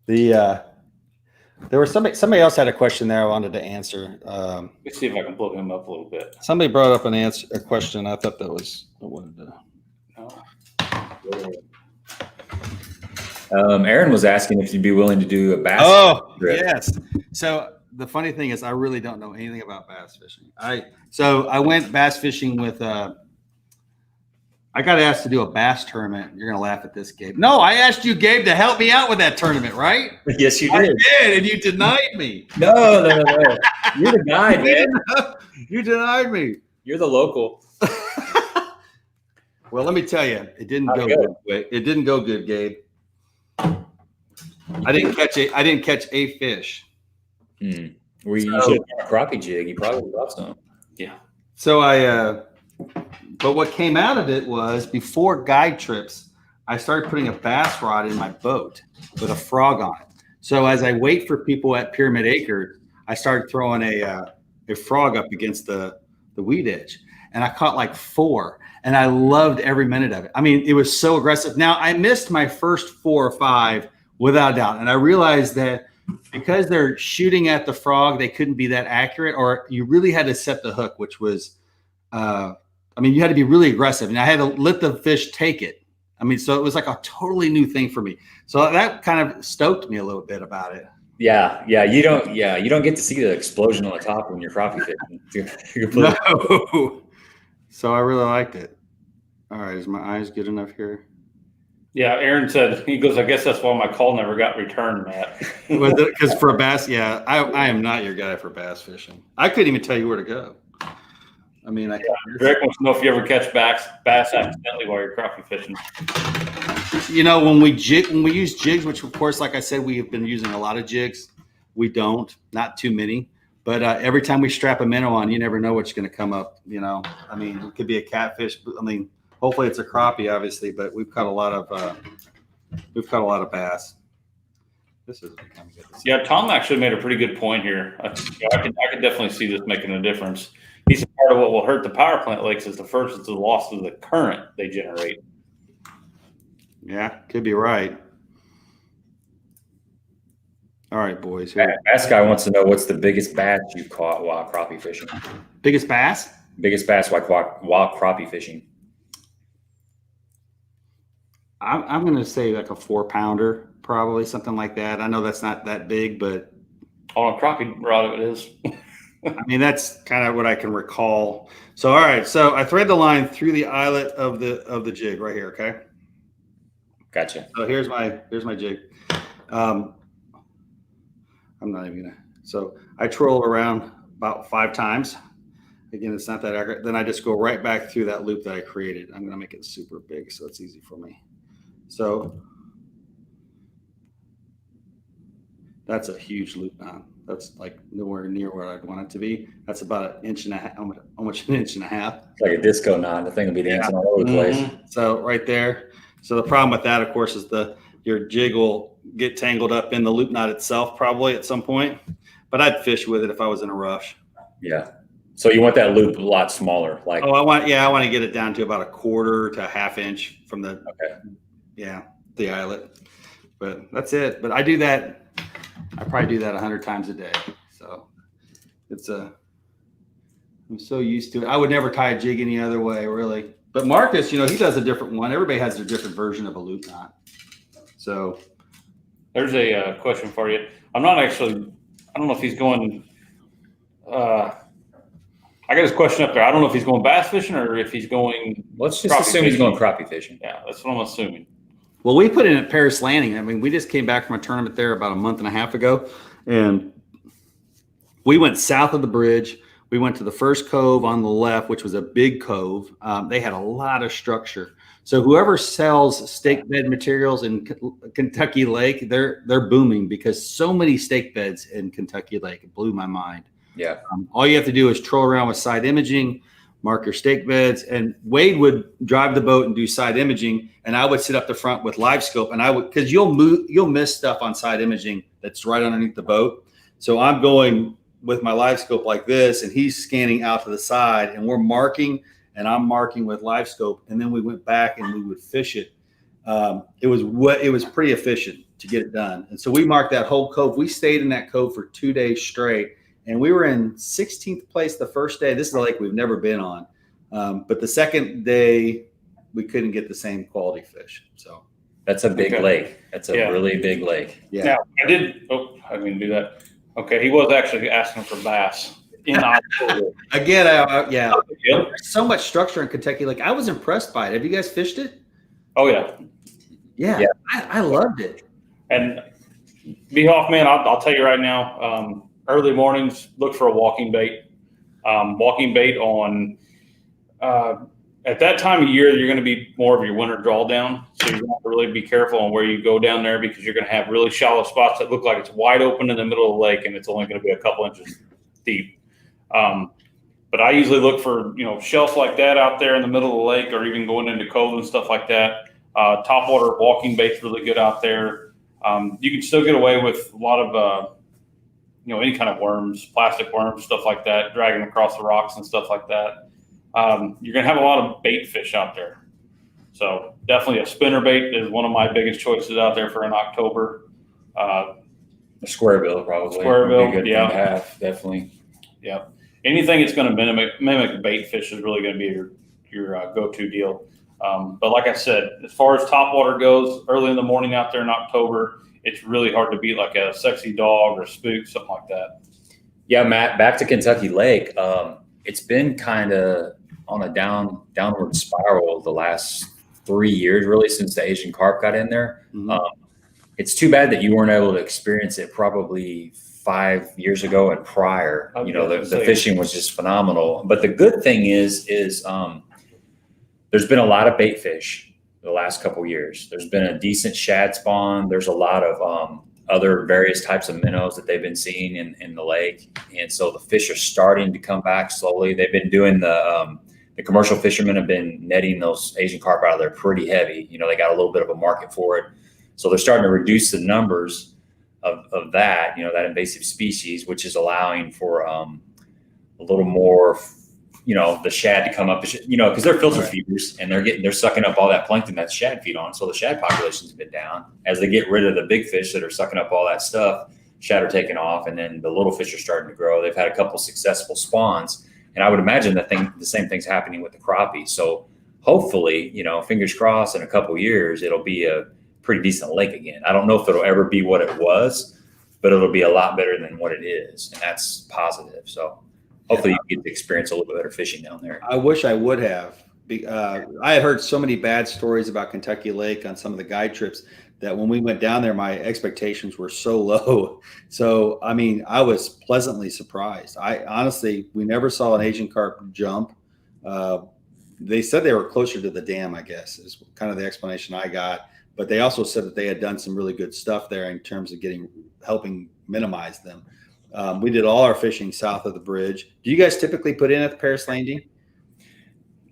There was somebody else had a question there I wanted to answer. Let me see if I can pull him up a little bit. Somebody brought up a question. I thought that was I wanted to. Aaron was asking if you'd be willing to do a bass. Oh, trip. yes. So the funny thing is, I really don't know anything about bass fishing. I went bass fishing with. I got asked to do a bass tournament. You're gonna laugh at this, Gabe. No, I asked you, Gabe, to help me out with that tournament, right? Yes, you did. I did, and you denied me. No. You're the guy, man. You denied me. You're the local. Well, let me tell you, it didn't go good. It didn't go good, Gabe. I didn't catch a fish. Well, you should have a crappie jig. You probably lost some. Yeah. So but what came out of it was, before guide trips, I started putting a bass rod in my boat with a frog on it. So as I wait for people at Pyramid Acres, I started throwing a frog up against the weed edge, and I caught like 4. And I loved every minute of it. I mean, it was so aggressive. Now, I missed my first 4 or 5 without a doubt. And I realized that because they're shooting at the frog, they couldn't be that accurate, or you really had to set the hook, which was, you had to be really aggressive. And I had to let the fish take it. So it was like a totally new thing for me. So that kind of stoked me a little bit about it. Yeah. You don't get to see the explosion on the top when you're crappie fishing. No. So I really liked it. All right, is my eyes good enough here? Yeah, Aaron said, he goes, I guess that's why my call never got returned, Matt. Was it because for bass? Yeah, I am not your guy for bass fishing. I couldn't even tell you where to go. Greg wants to know if you ever catch bass accidentally while you're crappie fishing. When we use jigs, which of course, like I said, we have been using a lot of jigs. We don't, not too many. But every time we strap a minnow on, you never know what's going to come up. It could be a catfish. Hopefully it's a crappie, obviously. But we've caught a lot of We've caught a lot of bass. This is becoming good. Yeah, Tom actually made a pretty good point here. I could definitely see this making a difference. He said part of what will hurt the power plant lakes is the loss of the current they generate. Yeah, could be right. All right, boys. Bass guy wants to know what's the biggest bass you've caught while crappie fishing. Biggest bass? Biggest bass while crappie fishing. I'm going to say like a 4-pounder, probably something like that. I know that's not that big, but On a crappie rod, it is. I mean, that's kind of what I can recall. So, all right. So I thread the line through the eyelet of the jig right here. Okay. Gotcha. So here's my jig. I'm not even gonna. So I twirl it around about 5 times. Again, it's not that accurate. Then I just go right back through that loop that I created. I'm gonna make it super big so it's easy for me. So that's a huge loop knot. That's like nowhere near where I'd want it to be. That's about 1.5 inches. Almost 1.5 inches. It's like a disco knot. The thing will be dancing all over the place. So right there. So the problem with that, of course, is your jig will get tangled up in the loop knot itself probably at some point. But I'd fish with it if I was in a rush. Yeah. So you want that loop a lot smaller, like I want to get it down to about 1/4 to 1/2 inch from the the eyelet. But that's it. But I do that. I probably do that 100 times a day. So I'm so used to it. I would never tie a jig any other way, really. But Marcus, he does a different one. Everybody has their different version of a loop knot. So There's a question for you. I don't know if he's going, I got his question up there. I don't know if he's going bass fishing or if he's going. Let's just assume he's going crappie fishing. Yeah, that's what I'm assuming. Well, we put in at Paris Landing. I mean, we just came back from a tournament there about a month and a half ago, and we went south of the bridge. We went to the first cove on the left, which was a big cove. They had a lot of structure. So whoever sells stake bed materials in Kentucky Lake, they're booming because so many stake beds in Kentucky Lake. It blew my mind. Yeah. All you have to do is troll around with side imaging, mark your stake beds, and Wade would drive the boat and do side imaging, and I would sit up the front with livescope, and I would, because you'll miss stuff on side imaging that's right underneath the boat. So I'm going with my livescope like this, and he's scanning out to the side, and we're marking, and I'm marking with livescope, and then we went back and we would fish it. It was pretty efficient to get it done, and so we marked that whole cove. We stayed in that cove for 2 days straight. And we were in 16th place the first day. This is a lake we've never been on. But the second day, we couldn't get the same quality fish. So that's a big lake. That's a really big lake. Yeah. Now, I didn't do that. Okay, he was actually asking for bass in October. Again, There's so much structure in Kentucky Lake. I was impressed by it. Have you guys fished it? Oh, yeah. Yeah. I loved it. And Behoff, man, I'll tell you right now, early mornings, look for a walking bait. Walking bait on at that time of year, you're going to be more of your winter drawdown. So you want to really be careful on where you go down there because you're going to have really shallow spots that look like it's wide open in the middle of the lake and it's only going to be a couple inches deep. But I usually look for shelves like that out there in the middle of the lake or even going into coves and stuff like that. Topwater walking bait's really good out there. You can still get away with a lot of any kind of worms, plastic worms, stuff like that, dragging across the rocks and stuff like that. You're going to have a lot of bait fish out there. So definitely a spinner bait is one of my biggest choices out there for in October. A square bill, probably. Square bill, good thing to have, definitely. Yeah. Anything that's going to mimic bait fish is really going to be your go-to deal. But like I said, as far as topwater goes, early in the morning out there in October, it's really hard to beat like a sexy dog or spook, something like that. Yeah, Matt, back to Kentucky Lake. It's been kind of on a downward spiral the last 3 years, really, since the Asian carp got in there. Mm-hmm. It's too bad that you weren't able to experience it probably 5 years ago and prior. The fishing was just phenomenal. But the good thing is there's been a lot of bait fish the last couple of years. There's been a decent shad spawn. There's a lot of other various types of minnows that they've been seeing in the lake. And so the fish are starting to come back slowly. They've been doing the commercial fishermen have been netting those Asian carp out of there pretty heavy. They got a little bit of a market for it. So they're starting to reduce the numbers of that, that invasive species, which is allowing for a little more, the shad to come up, because they're filter feeders and they're sucking up all that plankton that shad feed on. So the shad population's been down. As they get rid of the big fish that are sucking up all that stuff, shad are taking off, and then the little fish are starting to grow. They've had a couple successful spawns, and I would imagine the same thing's happening with the crappie. So hopefully, fingers crossed, in a couple years, it'll be a pretty decent lake again. I don't know if it'll ever be what it was, but it'll be a lot better than what it is, and that's positive. So hopefully you get to experience a little bit better fishing down there. I wish I would have. I had heard so many bad stories about Kentucky Lake on some of the guide trips that when we went down there, my expectations were so low. So, I mean, I was pleasantly surprised. We never saw an Asian carp jump. They said they were closer to the dam, I guess, is kind of the explanation I got. But they also said that they had done some really good stuff there in terms of helping minimize them. We did all our fishing south of the bridge. Do you guys typically put in at the Paris Landing?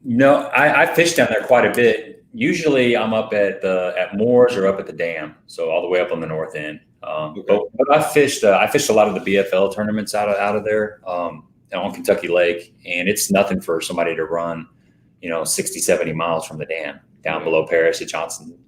No, I fished down there quite a bit. Usually I'm up at Moore's or up at the dam, so all the way up on the north end. But I fished a lot of the BFL tournaments out of there on Kentucky Lake, and it's nothing for somebody to run, 60, 70 miles from the dam down below Paris at Johnson.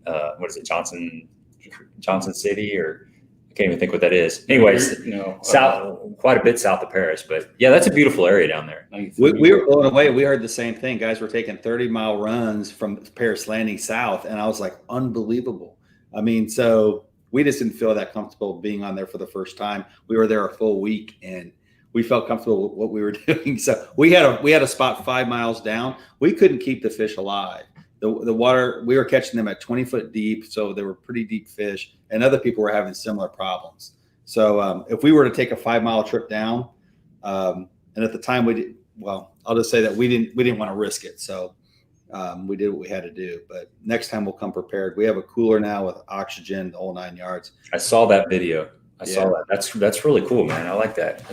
Johnson City, or I can't even think what that is. Anyways, south, quite a bit south of Paris, but yeah, that's a beautiful area down there. We were blown away. We heard the same thing. Guys were taking 30-mile runs from Paris Landing south, and I was like, unbelievable. I mean, so we just didn't feel that comfortable being on there for the first time. We were there a full week, and we felt comfortable with what we were doing. So we had a spot 5 miles down. We couldn't keep the fish alive. The water, we were catching them at 20 foot deep, so they were pretty deep fish, and other people were having similar problems. So if we were to take a 5 mile trip down, and at the time I'll just say that we didn't want to risk it. So we did what we had to do, but next time we'll come prepared. We have a cooler now with oxygen, the whole 9 yards. I saw that video. I saw that. That's really cool, man. I like that.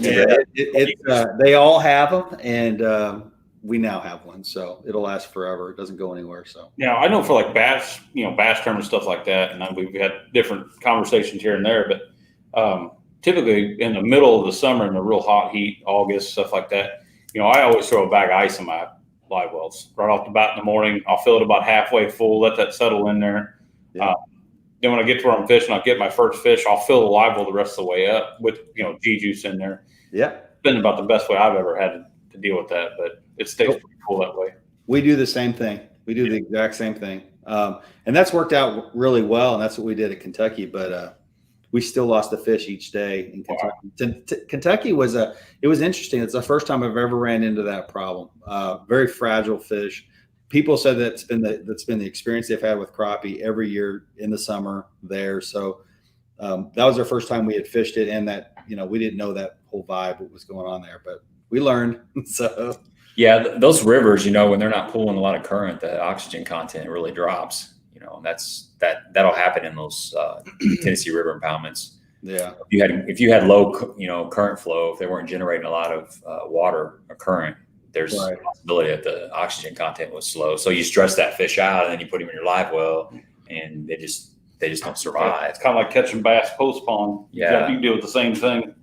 They all have them, and we now have one, so it'll last forever. It doesn't go anywhere. So yeah, I know for like bass, bass tournament stuff like that, and we've had different conversations here and there. But typically in the middle of the summer, in the real hot heat, August, stuff like that, I always throw a bag of ice in my live wells right off the bat in the morning. I'll fill it about halfway full, let that settle in there. Yeah. Then when I get to where I'm fishing, I'll get my first fish. I'll fill the live well the rest of the way up with G juice in there. Yeah, it's been about the best way I've ever had to deal with that, but it stays pretty cool that way. We do the same thing. We do the exact same thing. And that's worked out really well. And that's what we did at Kentucky, but we still lost a fish each day in Kentucky. Wow. Kentucky was interesting. It's the first time I've ever ran into that problem. Very fragile fish. People said that's been the experience they've had with crappie every year in the summer there. So that was our first time we had fished it, and that, we didn't know that whole vibe, what was going on there, but we learned. So yeah, those rivers, when they're not pulling a lot of current, the oxygen content really drops. And that'll happen in those Tennessee River impoundments. Yeah. If you had low, current flow, if they weren't generating a lot of water or current, there's a possibility that the oxygen content was slow. So you stress that fish out, and then you put them in your live well, and they just don't survive. It's kind of like catching bass post pond. Yeah, you deal with the same thing.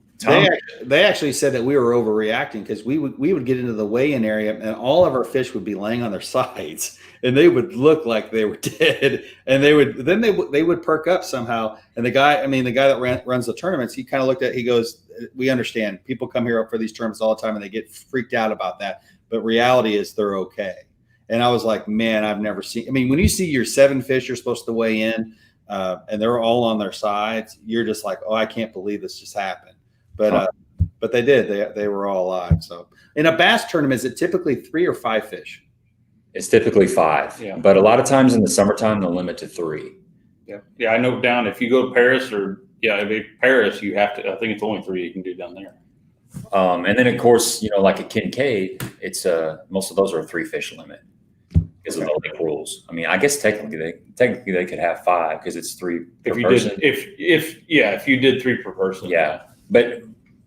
They actually said that we were overreacting, because we would get into the weigh-in area, and all of our fish would be laying on their sides, and they would look like they were dead, and they would perk up somehow. And the guy that runs the tournaments, he kind of looked at, he goes, "We understand people come here up for these tournaments all the time, and they get freaked out about that, but reality is they're okay." And I was like, man, I've never seen. I mean, when you see your 7 fish you're supposed to weigh in, and they're all on their sides, you're just like, oh, I can't believe this just happened. But they did. They were all alive. So in a bass tournament, is it typically 3 or 5 fish? It's typically 5. Yeah. But a lot of times in the summertime, they'll limit to 3. Yeah. Yeah. I know down, if you go to Paris Paris, you have to, I think it's only 3 you can do down there. And then of course, like at Kincaid, it's most of those are a 3 fish limit because of the lake rules. I mean, I guess technically they could have 5 because it's 3 per person. If you did 3 per person. Yeah. But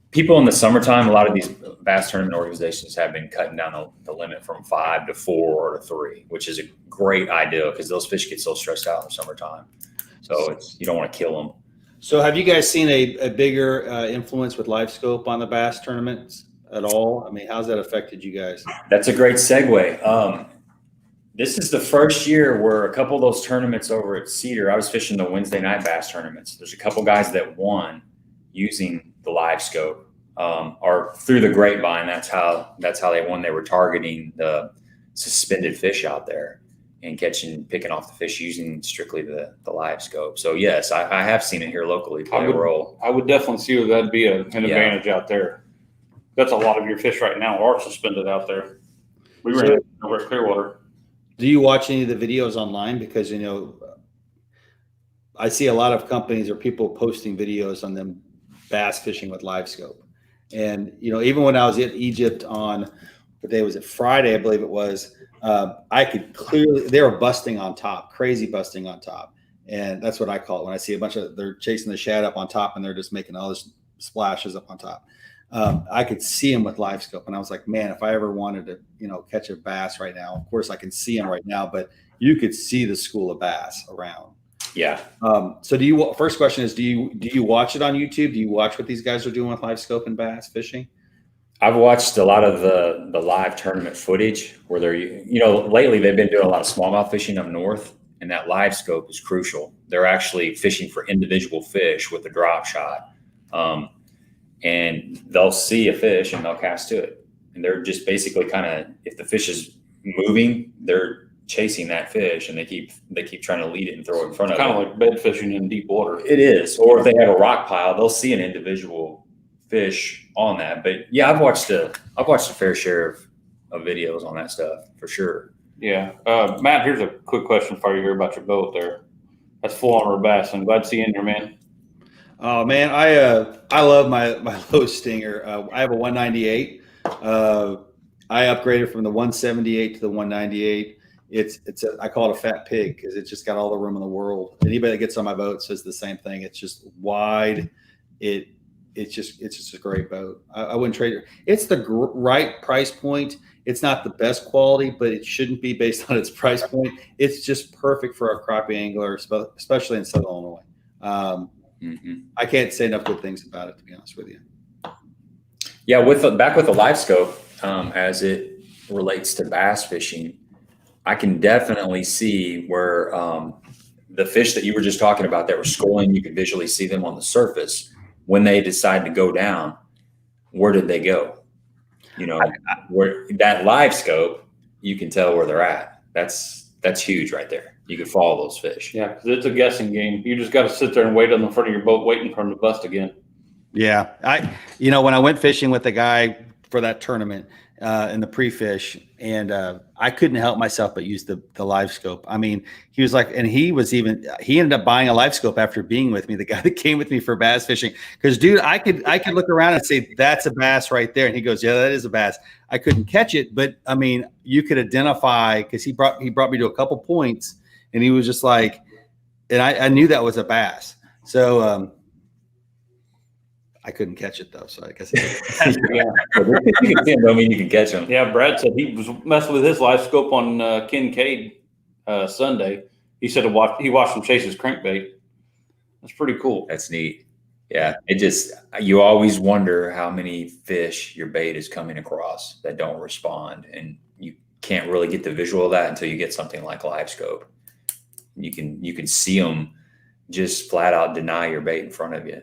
people in the summertime, a lot of these bass tournament organizations have been cutting down the limit from 5 to 4 or to 3, which is a great idea because those fish get so stressed out in the summertime. So you don't want to kill them. So have you guys seen a bigger influence with livescope on the bass tournaments at all? I mean, how's that affected you guys? That's a great segue. This is the first year where a couple of those tournaments over at Cedar, I was fishing the Wednesday night bass tournaments. There's a couple guys that won using the live scope, or through the grapevine. That's how they won. They were targeting the suspended fish out there and picking off the fish using strictly the live scope. So yes, I have seen it here locally play a role. I would definitely see that that'd be an advantage out there. That's a lot of your fish right now are suspended out there. We were over at Clearwater. Do you watch any of the videos online? Because, I see a lot of companies or people posting videos on them bass fishing with live scope. And, even when I was in Egypt on, what day was it? Friday, I believe it was, I could clearly, they were busting on top, crazy busting on top. And that's what I call it. When I see they're chasing the shad up on top and they're just making all this splashes up on top. I could see them with live scope, and I was like, man, if I ever wanted to, catch a bass right now, of course I can see them right now, but you could see the school of bass around. Yeah. So first question is, do you watch it on YouTube? Do you watch what these guys are doing with live scope and bass fishing? I've watched a lot of the live tournament footage where they're, lately they've been doing a lot of smallmouth fishing up north, and that live scope is crucial. They're actually fishing for individual fish with a drop shot. And they'll see a fish and they'll cast to it. And they're just basically if the fish is moving, they're chasing that fish, and they keep trying to lead it and throw it in front of them. Kind of like bed fishing in deep water. It is. Or if they have a rock pile, they'll see an individual fish on that. But yeah, I've watched a fair share of videos on that stuff for sure. Yeah. Matt, here's a quick question for you here about your boat there. That's full armor bass. I'm glad to see you in here, man. Oh man, I love my low stinger. I have a 198. I upgraded from the 178 to the 198. I call it a fat pig because it's just got all the room in the world. Anybody that gets on my boat says the same thing. It's just wide. It's just a great boat. I wouldn't trade it. It's the right price point. It's not the best quality, but it shouldn't be based on its price point. It's just perfect for a crappie angler, especially in Southern Illinois. I can't say enough good things about it, to be honest with you. Yeah, back with the live scope, as it relates to bass fishing, I can definitely see where the fish that you were just talking about that were schooling, you could visually see them on the surface. When they decide to go down, where did they go? Where that live scope, you can tell where they're at. That's huge right there. You could follow those fish. Yeah, because it's a guessing game. You just got to sit there and wait on the front of your boat, waiting for them to bust again. Yeah, when I went fishing with the guy for that tournament in the pre-fish, and I couldn't help myself but use the live scope. I mean, he was like, and he ended up buying a live scope after being with me. The guy that came with me for bass fishing, because dude, I could look around and say that's a bass right there, and he goes, yeah, that is a bass. I couldn't catch it, but I mean, you could identify because he brought me to a couple points. And he was just like, and I knew that was a bass. So I couldn't catch it though. So I guess yeah. You can see him, don't mean you can catch him. Yeah, Brad said he was messing with his live scope on Kincaid Sunday. He said he watched him chase his crankbait. That's pretty cool. That's neat. Yeah, you always wonder how many fish your bait is coming across that don't respond, and you can't really get the visual of that until you get something like live scope. You can see them just flat out deny your bait in front of you.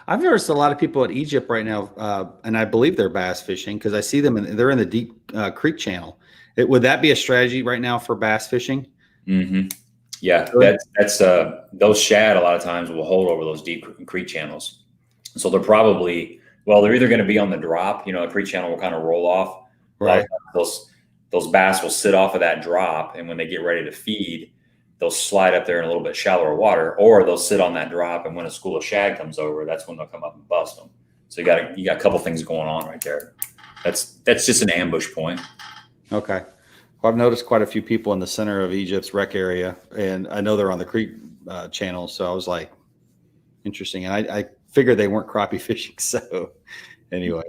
I've noticed a lot of people at Egypt right now, and I believe they're bass fishing because I see them they're in the deep creek channel. Would that be a strategy right now for bass fishing? Mm-hmm. Yeah, that's those shad a lot of times will hold over those deep creek channels. So they're either going to be on the drop. A creek channel will kind of roll off. Right. Those bass will sit off of that drop, and when they get ready to feed, they'll slide up there in a little bit shallower water, or they'll sit on that drop, and when a school of shad comes over, that's when they'll come up and bust them. So you got a couple things going on right there. That's just an ambush point. Okay. Well, I've noticed quite a few people in the center of Egypt's wreck area, and I know they're on the creek channel. So I was like, interesting. And I figured they weren't crappie fishing. So anyway,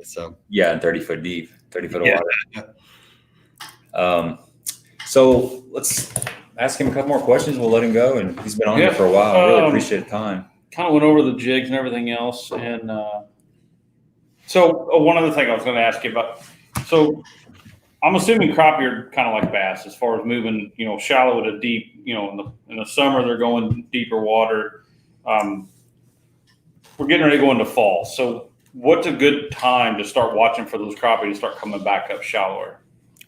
yeah, 30 foot deep, 30 foot of water. So let's ask him a couple more questions. We'll let him go. And he's been on here for a while. I really appreciate the time. Kind of went over the jigs and everything else. And so one other thing I was going to ask you about. So I'm assuming crappie are kind of like bass as far as moving, shallow to deep. In the summer they're going deeper water. We're getting ready to go into fall. So what's a good time to start watching for those crappie to start coming back up shallower?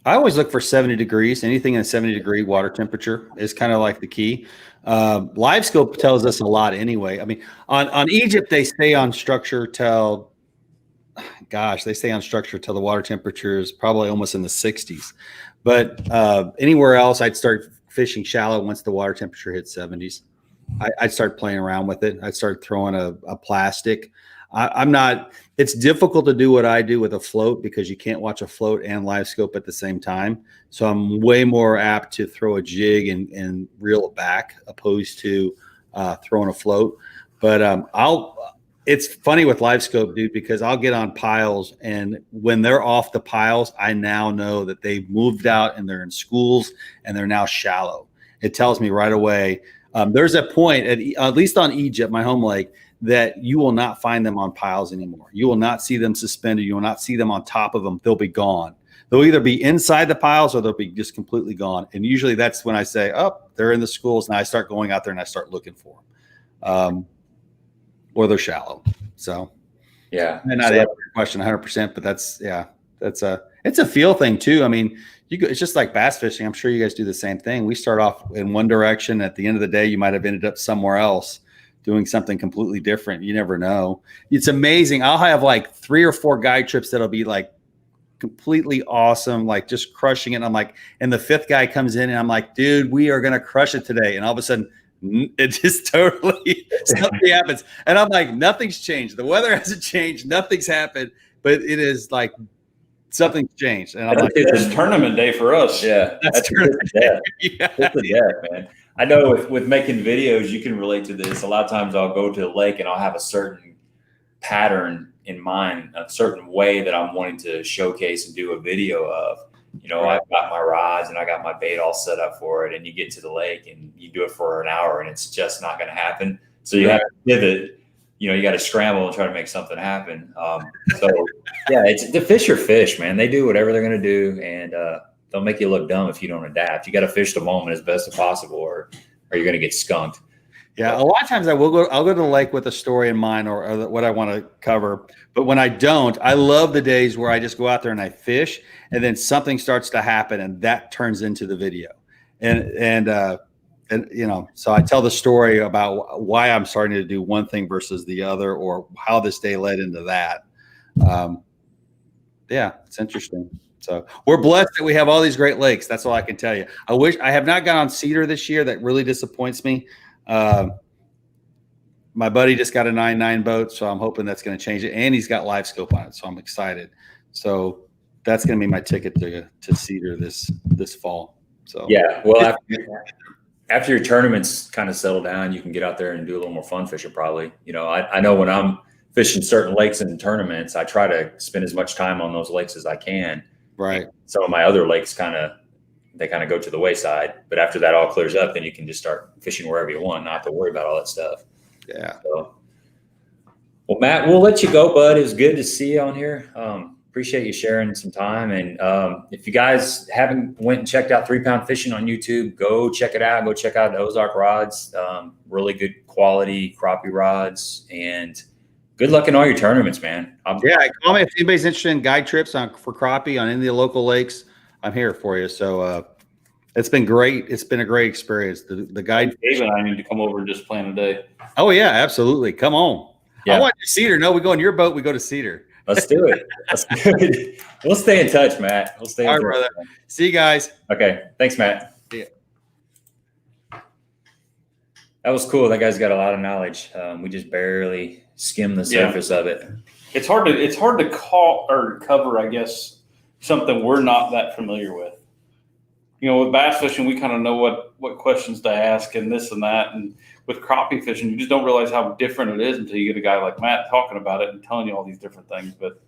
I always look for 70 degrees. Anything in 70-degree water temperature is kind of like the key. Livescope tells us a lot anyway. I mean, on Egypt, they stay on structure till the water temperature is probably almost in the 60s. But anywhere else, I'd start fishing shallow once the water temperature hits 70s. I'd start playing around with it. I'd start throwing a plastic. It's difficult to do what I do with a float because you can't watch a float and live scope at the same time. So I'm way more apt to throw a jig and reel it back opposed to throwing a float. But it's funny with live scope, dude, because I'll get on piles, and when they're off the piles, I now know that they've moved out and they're in schools and they're now shallow. It tells me right away. There's a point at least on Egypt, my home lake, that you will not find them on piles anymore. You will not see them suspended. You will not see them on top of them. They'll be gone. They'll either be inside the piles or they'll be just completely gone. And usually that's when I say, oh, they're in the schools. And I start going out there and I start looking for them. Or they're shallow. So yeah. And not answer your question 100%, but it's a feel thing too. I mean, it's just like bass fishing. I'm sure you guys do the same thing. We start off in one direction. At the end of the day, you might have ended up somewhere else doing something completely different. You never know. It's amazing. I'll have like 3 or 4 guide trips that'll be like completely awesome, like just crushing it. And I'm like, and the 5th guy comes in and I'm like, dude, we are going to crush it today. And all of a sudden it just totally something happens. And I'm like, nothing's changed. The weather hasn't changed. Nothing's happened, but it is like something's changed. And I'm like, it's tournament day for us. Yeah. That's tournament day. Yeah. It's the death, man. I know with making videos, you can relate to this. A lot of times I'll go to the lake and I'll have a certain pattern in mind, a certain way that I'm wanting to showcase and do a video of. I've got my rods and I got my bait all set up for it. And you get to the lake and you do it for an hour and it's just not going to happen. So you have to pivot. You got to scramble and try to make something happen. It's the fish are fish, man. They do whatever they're going to do. And, they'll make you look dumb if you don't adapt. You got to fish the moment as best as possible, or you're going to get skunked. Yeah, a lot of times I'll go to the lake with a story in mind or what I want to cover. But when I don't, I love the days where I just go out there and I fish, and then something starts to happen, and that turns into the video. And so I tell the story about why I'm starting to do one thing versus the other, or how this day led into that. It's interesting. So we're blessed that we have all these great lakes. That's all I can tell you. I have not got on Cedar this year. That really disappoints me. My buddy just got a 9.9 boat, so I'm hoping that's going to change it. And he's got live scope on it, so I'm excited. So that's going to be my ticket to Cedar this fall. So yeah, well, after your tournaments kind of settle down, you can get out there and do a little more fun fishing. Probably, I know when I'm fishing certain lakes in tournaments, I try to spend as much time on those lakes as I can. Right. And some of my other lakes kind of go to the wayside, but after that all clears up, then you can just start fishing wherever you want, not have to worry about all that stuff. Yeah. So, well, Matt, we'll let you go, bud. It was good to see you on here. Appreciate you sharing some time. And if you guys haven't went and checked out 3 Pound Fishing on YouTube, go check it out. Go check out the Ozark rods. Really good quality crappie rods, and good luck in all your tournaments, man. Call me if anybody's interested in guide trips for crappie on any of the local lakes. I'm here for you. So it's been great. It's been a great experience. The guide. Gabe and I need to come over and just plan a day. Oh yeah, absolutely. Come on. Yeah. I want to Cedar. No, we go in your boat. We go to Cedar. Let's do it. We'll stay in touch, Matt. We'll stay in touch, brother. See you guys. Okay. Thanks, Matt. See ya. That was cool. That guy's got a lot of knowledge. We just barely skimmed the surface of it. It's hard to call or cover, I guess, something we're not that familiar with. With bass fishing, we kind of know what questions to ask and this and that. And with crappie fishing, you just don't realize how different it is until you get a guy like Matt talking about it and telling you all these different things. But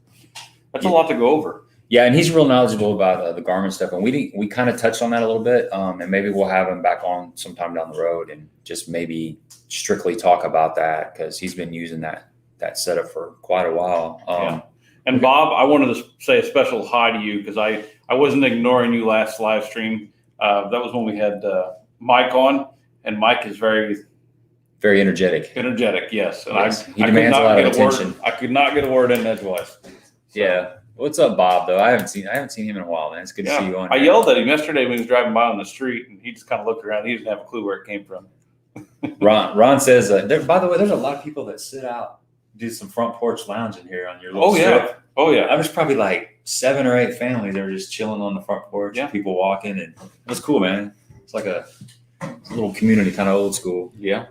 that's a lot to go over. Yeah, and he's real knowledgeable about the Garmin stuff, and we kind of touched on that a little bit, and maybe we'll have him back on sometime down the road and just maybe strictly talk about that because he's been using that setup for quite a while. Yeah. And Bob, I wanted to say a special hi to you because I wasn't ignoring you last live stream. That was when we had Mike on, and Mike is very energetic. Energetic, yes. And yes. He demands a lot of attention. I could not get a word in edgewise. So. Yeah. What's up, Bob? Though I haven't seen him in a while, man. It's good to see you on. I yelled at him yesterday when he was driving by on the street, and he just kind of looked around. He didn't have a clue where it came from. Ron says, by the way, there's a lot of people that sit out, do some front porch lounging here on your little strip. Oh yeah. There's probably like 7 or 8 families that are just chilling on the front porch. Yeah. People walking, and it's cool, man. It's like a little community, kind of old school. Yeah.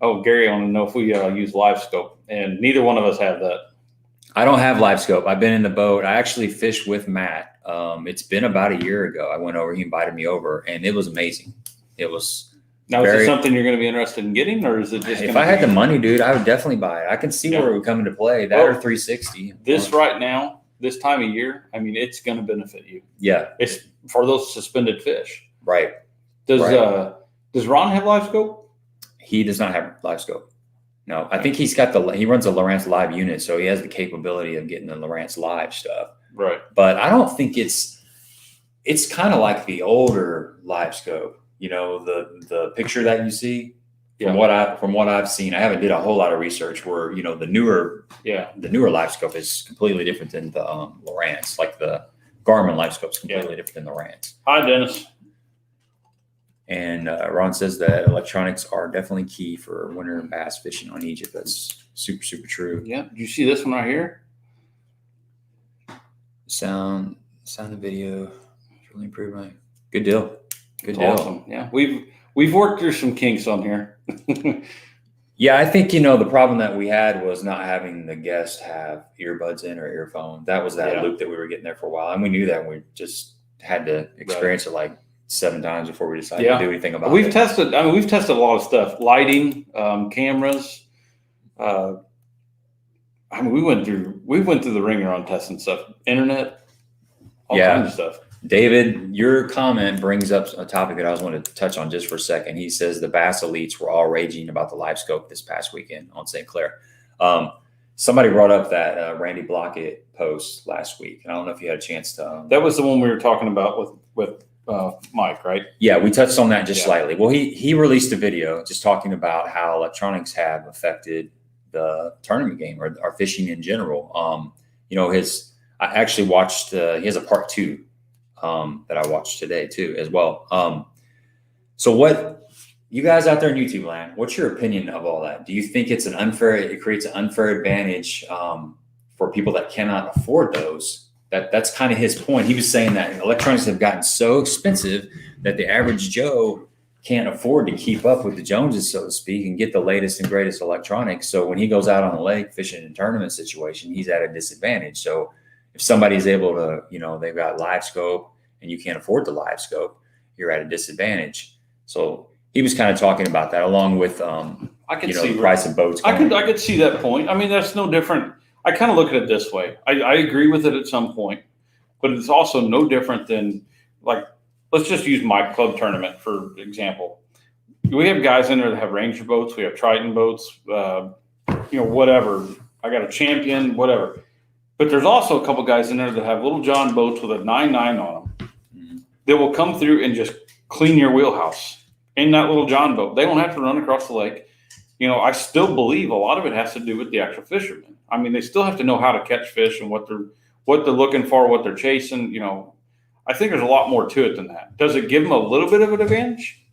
Oh, Gary, I want to know if we use livescope, and neither one of us have that. I don't have livescope. I've been in the boat. I actually fished with Matt. It's been about a year ago. I went over. He invited me over, and it was amazing. It was. Now, is it something you're going to be interested in getting, or is it just? If I had the money, dude, I would definitely buy it. I can see where it would come into play. That or 360. This right now, this time of year, I mean, it's going to benefit you. Yeah, it's for those suspended fish. Right. Does Ron have livescope? He does not have livescope. No, I think he runs a Lowrance Live unit, so he has the capability of getting the Lowrance Live stuff. Right. But I don't think it's kind of like the older livescope. You know, the picture that you see from what I've seen. I haven't did a whole lot of research where, you know, the newer livescope is completely different than the Lowrance. Like the Garmin livescope is completely different than the Lowrance. Hi, Dennis. And Ron says that electronics are definitely key for winter bass fishing on Egypt. That's super, super true. Yeah. Do you see this one right here? Sound and video really improved. Right. Good deal. Good deal. Awesome. Yeah. We've worked through some kinks on here. Yeah, I think, you know, the problem that we had was not having the guest have earbuds in or earphone. That was that loop that we were getting there for a while. And we knew that, and we just had to experience it like 7 times before we decided to do anything about it. We've tested a lot of stuff, lighting, cameras. I mean, we went through the ringer on testing stuff, internet, all kinds of stuff. David, your comment brings up a topic that I was wanting to touch on just for a second. He says the bass elites were all raging about the livescope this past weekend on St. Clair. Somebody brought up that Randy Blockett post last week, and I don't know if you had a chance to. That was the one we were talking about with Mike, right? Yeah, we touched on that just slightly. Well, he released a video just talking about how electronics have affected the tournament game or our fishing in general. You know, I actually watched. He has a part 2 that I watched today too, as well. So what you guys out there in YouTube land, what's your opinion of all that? Do you think it creates an unfair advantage for people that cannot afford those? That's kind of his point. He was saying that electronics have gotten so expensive that the average Joe can't afford to keep up with the Joneses, so to speak, and get the latest and greatest electronics. So when he goes out on the lake fishing in a tournament situation, he's at a disadvantage. So if somebody's able to, you know, they've got live scope and you can't afford the live scope, you're at a disadvantage. So he was kind of talking about that along with, I can see the price of boats. I could see that point. I mean, that's no different. I kind of look at it this way. I agree with it at some point, but it's also no different than, like, let's just use my club tournament for example. We have guys in there that have Ranger boats. We have Triton boats, whatever. I got a Champion, whatever. But there's also a couple guys in there that have Little John boats with a 9.9 on them that will come through and just clean your wheelhouse in that Little John boat. They don't have to run across the lake. You know, I still believe a lot of it has to do with the actual fishermen. I mean, they still have to know how to catch fish and what they're looking for, what they're chasing. You know, I think there's a lot more to it than that. Does it give them a little bit of an advantage?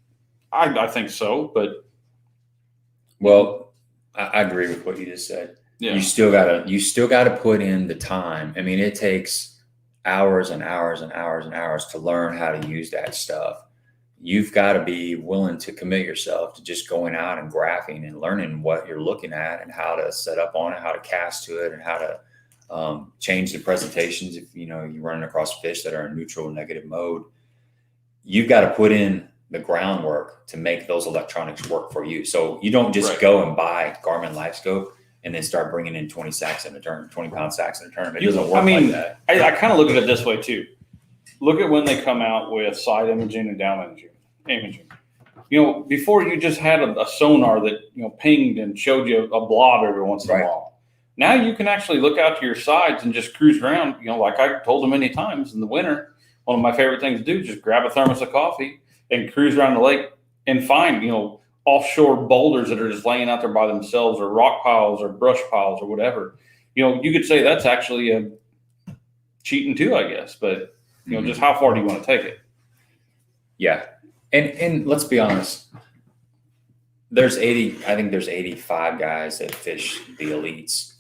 I think so, but. Well, I agree with what you just said. Yeah. You still gotta put in the time. I mean, it takes hours and hours and hours and hours to learn how to use that stuff. You've got to be willing to commit yourself to just going out and graphing and learning what you're looking at and how to set up on it, how to cast to it, and how to change the presentations. If you're running across fish that are in neutral or negative mode, you've got to put in the groundwork to make those electronics work for you. So you don't just go and buy Garmin LiveScope. and then start bringing in 20 sacks in a tournament, 20-pound sacks in a tournament. It doesn't work like that. I kind of look at it this way too. Look at when they come out with side imaging and down imaging. Before you just had a sonar that, pinged and showed you a blob every once in a while. Now you can actually look out to your sides and just cruise around. Like I told them many times in the winter, one of my favorite things to do, just grab a thermos of coffee and cruise around the lake and find, offshore boulders that are just laying out there by themselves, or rock piles or brush piles or whatever. You could say that's actually a cheating too, I guess, but just how far do you want to take it? Yeah. And let's be honest, I think there's 85 guys that fish the elites.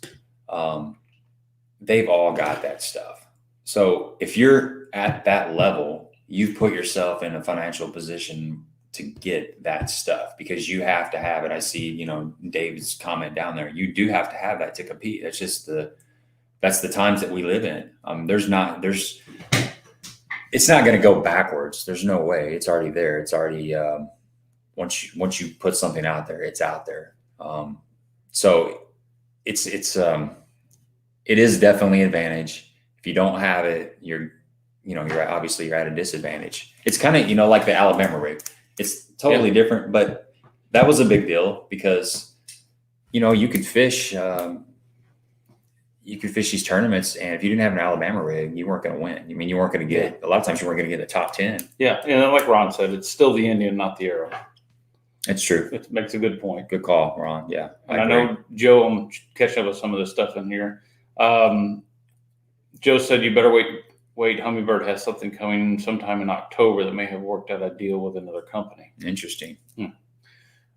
They've all got that stuff. So if you're at that level, you've put yourself in a financial position to get that stuff, because you have to have it. I see, David's comment down there. You do have to have that to compete. That's just that's the times that we live in. It's not going to go backwards. There's no way. It's already there. It's already, once you put something out there, it's out there. So it is definitely an advantage. If you don't have it, you're at a disadvantage. It's kind of, like the Alabama rig. It's totally different, but that was a big deal because, you could fish these tournaments, and if you didn't have an Alabama rig, you weren't going to win. You weren't going to get, a lot of times you weren't going to get the top 10. Yeah. And like Ron said, it's still the Indian, not the arrow. It's true. It makes a good point. Good call, Ron. Yeah. I know, Joe, I'm catching up with some of this stuff in here. Joe said you better wait. Humminbird has something coming sometime in October that may have worked out a deal with another company. Interesting.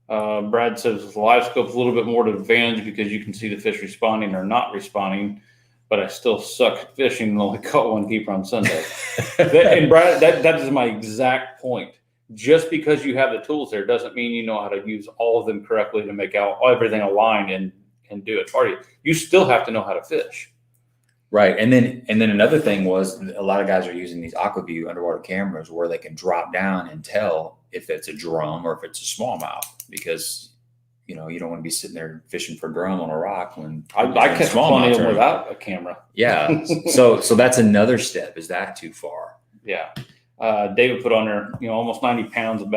Brad says the live scope's a little bit more to advantage because you can see the fish responding or not responding, but I still suck at fishing and only caught one keeper on Sunday. And Brad, that is my exact point. Just because you have the tools there doesn't mean you know how to use all of them correctly to make out everything aligned and do it for you. You still have to know how to fish. Right. And then another thing was a lot of guys are using these AquaView underwater cameras where they can drop down and tell if it's a drum or if it's a smallmouth, because, you don't want to be sitting there fishing for drum on a rock when I catch plenty of them without a camera. Yeah. So that's another step. Is that too far? Yeah. David put on there, almost 90 pound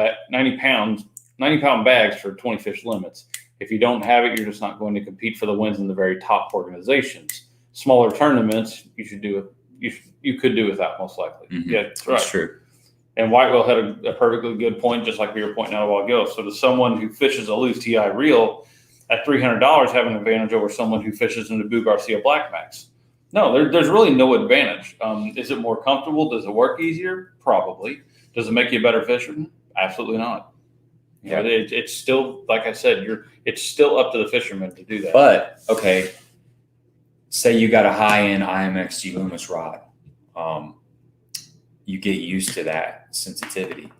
bags for 20 fish limits. If you don't have it, you're just not going to compete for the wins in the very top organizations. Smaller tournaments, you should do it. You could do without, most likely. Mm-hmm. Yeah, that's right. That's true. And Whitewell had a perfectly good point, just like we were pointing out a while ago. So, to someone who fishes a loose TI reel at $300, have an advantage over someone who fishes in the Boo Garcia Black Max? No, there's really no advantage. Is it more comfortable? Does it work easier? Probably. Does it make you a better fisherman? Absolutely not. Yeah, it's still, like I said, it's still up to the fisherman to do that. But okay. Say you got a high-end IMX G Loomis rod. You get used to that sensitivity.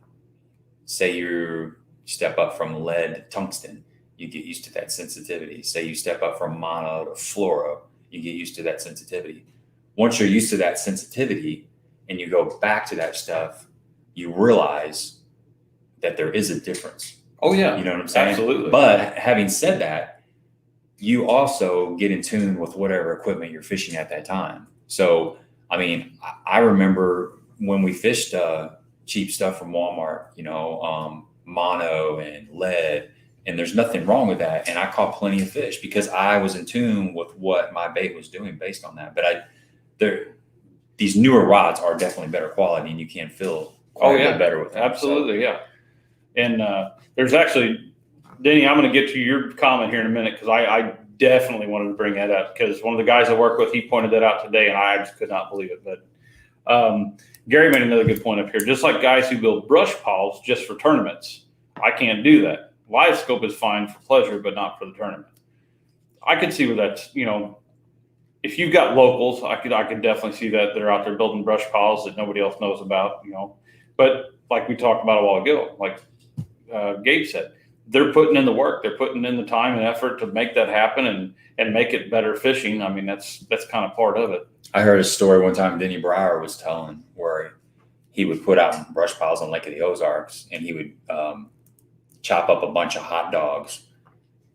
Say you step up from lead to tungsten, you get used to that sensitivity. Say you step up from mono to fluoro, you get used to that sensitivity. Once you're used to that sensitivity and you go back to that stuff, you realize that there is a difference. Oh, yeah. You know what I'm saying? Absolutely. But having said that, you also get in tune with whatever equipment you're fishing at that time. So, I remember when we fished cheap stuff from Walmart, mono and lead, and there's nothing wrong with that. And I caught plenty of fish because I was in tune with what my bait was doing based on that. But these newer rods are definitely better quality, and you can feel quite a bit better with them. Absolutely, yeah. And there's actually, Denny, I'm going to get to your comment here in a minute because I definitely wanted to bring that up because one of the guys I work with, he pointed that out today, and I just could not believe it. But Gary made another good point up here. Just like guys who build brush piles just for tournaments, I can't do that. Live scope is fine for pleasure, but not for the tournament. I could see where that's, if you've got locals, I could definitely see that they're out there building brush piles that nobody else knows about, But like we talked about a while ago, like Gabe said, they're putting in the work. They're putting in the time and effort to make that happen and make it better fishing. That's kind of part of it. I heard a story one time Denny Brower was telling where he would put out brush piles on Lake of the Ozarks, and he would chop up a bunch of hot dogs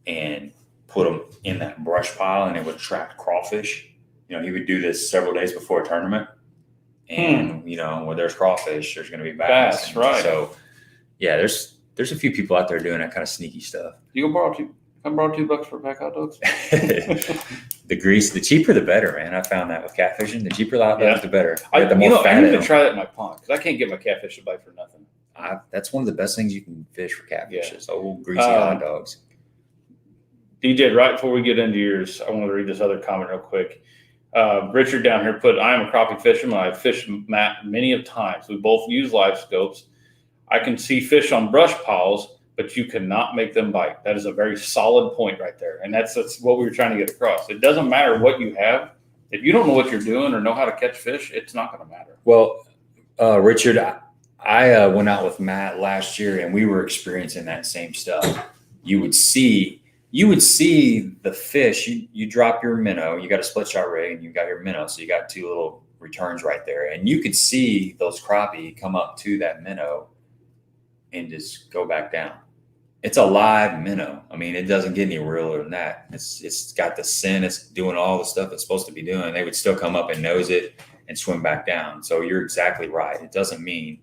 and put them in that brush pile and it would attract crawfish. You know, he would do this several days before a tournament. And, you know, where there's crawfish, there's going to be bass. Bass, right. So, yeah, there's a few people out there doing that kind of sneaky stuff. You go borrow $2 for a pack of hot dogs? The grease, the cheaper the better, man. I found that with catfishing, the cheaper the hot dogs, the better. I The need more fat to in them. try that in my pond because I can't get my catfish to bite for nothing. That's one of the best things you can fish for catfish is old greasy Um, hot dogs. DJ, right before we get into yours, I want to read this other comment real quick. Richard down here put, I am a crappie fisherman. I've fished Matt many of times. We both use live scopes. I can see fish on brush piles, but you cannot make them bite. That is a very solid point right there. And that's what we were trying to get across. It doesn't matter what you have. If you don't know what you're doing or know how to catch fish, it's not going to matter. Well, Richard, I went out with Matt last year and we were experiencing that same stuff. You would see the fish. You drop your minnow. You got a split shot rig and you got your minnow. So you got two little returns right there. And you could see those crappie come up to that minnow and just go back down. It's a live minnow. I mean, it doesn't get any realer than that. It's got the scent. It's doing all the stuff it's supposed to be doing. They would still come up and nose it and swim back down. So you're exactly right. It doesn't mean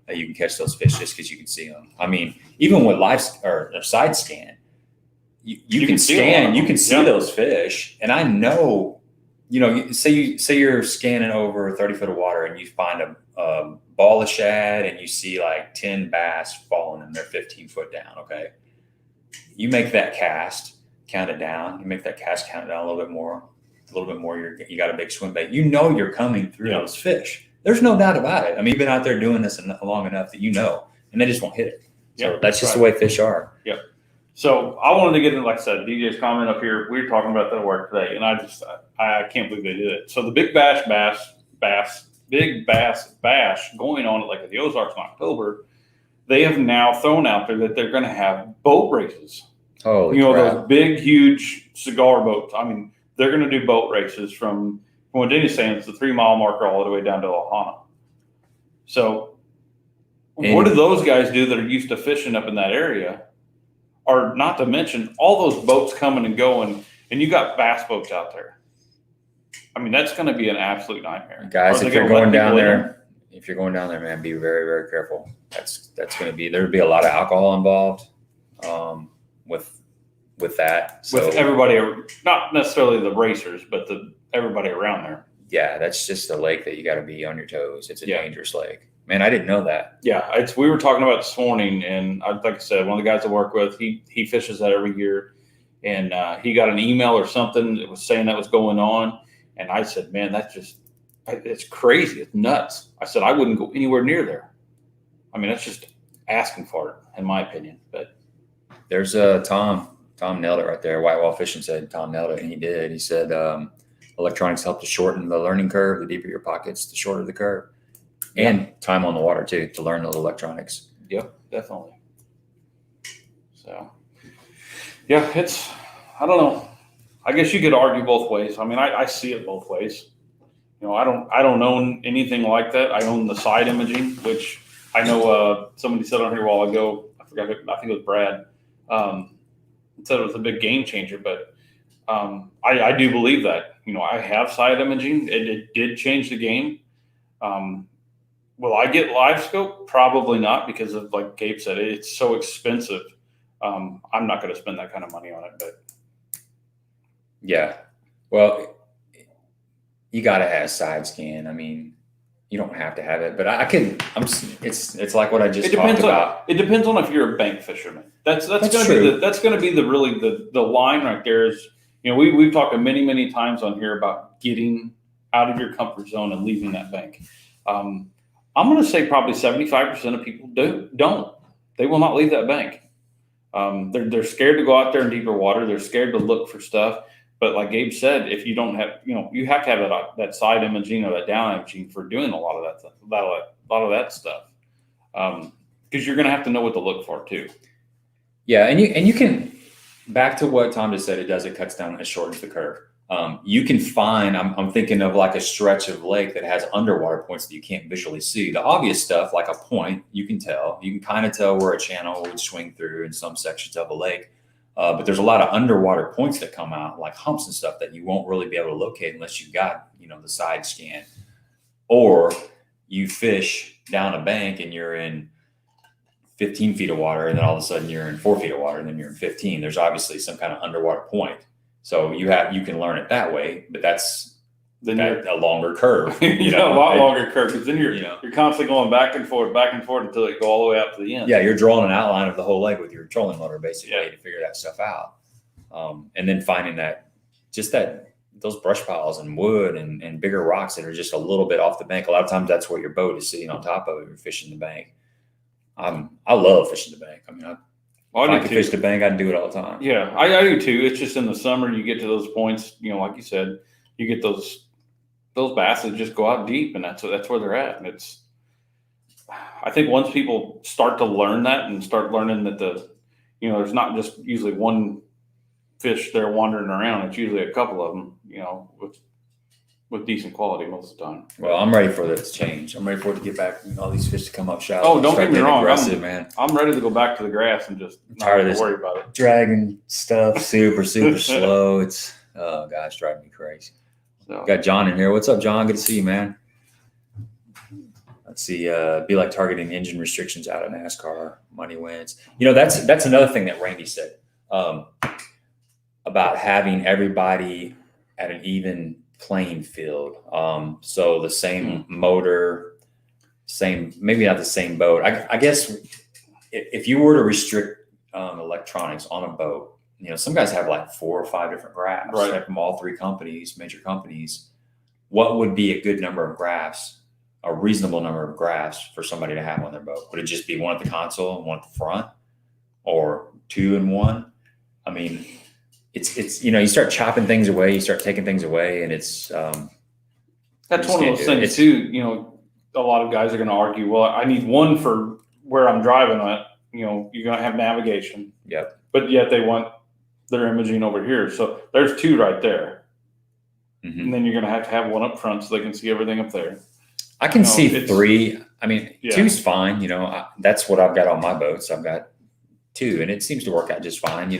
that you can catch those fish just because you can see them. I mean, even with live or side scan, you can scan, you can see those fish. And I know, you know, say you're scanning over 30 foot of water and you find a ball of shad and you see like 10 bass falling and they're 15 foot down. Okay. You make that cast, count it down. You make that cast, count it down a little bit more. You got a big swim bait. You know, you're coming through those fish. There's no doubt about it. I mean, you've been out there doing this long enough that you know, and they just won't hit it. So that's just the way fish are. Yep. So I wanted to get into, like I said, DJ's comment up here. We were talking about that at work today, and I can't believe they did it. So the big big bass bash going on at like the Ozarks in October, they have now thrown out there that they're going to have boat races. Holy crap. Those big, huge cigar boats. I mean, they're going to do boat races from what Denny's saying, it's the 3 mile marker all the way down to Lahana. So what do those guys do that are used to fishing up in that area? Or not to mention all those boats coming and going, and you got bass boats out there. I mean, that's going to be an absolute nightmare. Guys, if you're going down there, man, be very, very careful. That's going to be, there'd be a lot of alcohol involved with that. So, with everybody, not necessarily the racers, but everybody around there. Yeah, that's just a lake that you got to be on your toes. It's a dangerous lake. Man, I didn't know that. Yeah, we were talking about this morning, and like I said, one of the guys I work with, he fishes that every year, and he got an email or something that was saying that was going on, and I said, man, it's crazy. It's nuts. I said, I wouldn't go anywhere near there. I mean, that's just asking for it, in my opinion. But there's Tom nailed it right there. Whitewall Fishing said Tom nailed it, and he did. He said electronics help to shorten the learning curve. The deeper your pockets, the shorter the curve. And time on the water too, to learn those electronics. Yep, definitely. So, yeah, I don't know. I guess you could argue both ways. I mean, I see it both ways. You know, I don't own anything like that. I own the side imaging, which I know somebody said on here a while ago. I forgot. I think it was Brad. Said it was a big game changer, but I do believe that. You know, I have side imaging. It did change the game. Will I get live scope? Probably not, because of, like Gabe said, it's so expensive. I'm not going to spend that kind of money on it, but yeah, well, you got to have side scan. I mean, you don't have to have it, but it's like what I just talked about. It depends on if you're a bank fisherman. That's going to be the line right there. Is, you know, we've talked many times on here about getting out of your comfort zone and leaving that bank. I'm going to say probably 75% of people don't. They will not leave that bank. They're scared to go out there in deeper water. They're scared to look for stuff. But like Gabe said, if you don't have, you know, you have to have that side imaging or that down imaging for doing a lot of that stuff. Because you're going to have to know what to look for too. Yeah, and you can, back to what Tom just said, it cuts down, it shortens the curve. You can find, I'm thinking of like a stretch of lake that has underwater points that you can't visually see. The obvious stuff, like a point, you can kind of tell where a channel would swing through in some sections of a lake. But there's a lot of underwater points that come out, like humps and stuff, that you won't really be able to locate unless you got, the side scan. Or you fish down a bank and you're in 15 feet of water, and then all of a sudden you're in 4 feet of water, and then you're in 15. There's obviously some kind of underwater point. So you can learn it that way, but that's a longer curve. A lot longer curve, because then you're constantly going back and forth until it go all the way out to the end. Yeah, you're drawing an outline of the whole lake with your trolling motor basically to figure that stuff out. And then finding those brush piles and wood and bigger rocks that are just a little bit off the bank. A lot of times that's what your boat is sitting on top of if you're fishing the bank. I love fishing the bank. I mean, if I could fish the bank, I'd do it all the time. Yeah, I do too. It's just in the summer you get to those points, like you said, you get those bass that just go out deep, and that's where they're at. And I think once people start to learn that and start learning that there's not just usually one fish there wandering around. It's usually a couple of them, with decent quality most of the time. Well, I'm ready for this change. I'm ready for it to get back. All these fish to come up shallow. Oh, don't get me wrong. Aggressive, man. I'm ready to go back to the grass and just not have to worry about it. Dragging stuff super slow. It's driving me crazy. So. Got John in here. What's up, John? Good to see you, man. Let's see. Be like targeting engine restrictions out of NASCAR. Money wins. That's another thing that Randy said about having everybody at an even playing field. So the same motor, maybe not the same boat. I guess if you were to restrict electronics on a boat, some guys have like 4 or 5 different graphs from all 3 companies, major companies. What would be a good number of graphs, a reasonable number of graphs for somebody to have on their boat? Would it just be one at the console and one at the front, or 2 and 1? I mean, it's you start chopping things away, you start taking things away, and it's that's one of those things too. A lot of guys are going to argue, well, I need one for where I'm driving at. You're going to have navigation. Yep. But yet they want their imaging over here. So there's 2 right there. Mm-hmm. And then you're going to have one up front so they can see everything up there. I can see 3. I mean, 2's fine. That's what I've got on my boats. I've got 2, and it seems to work out just fine.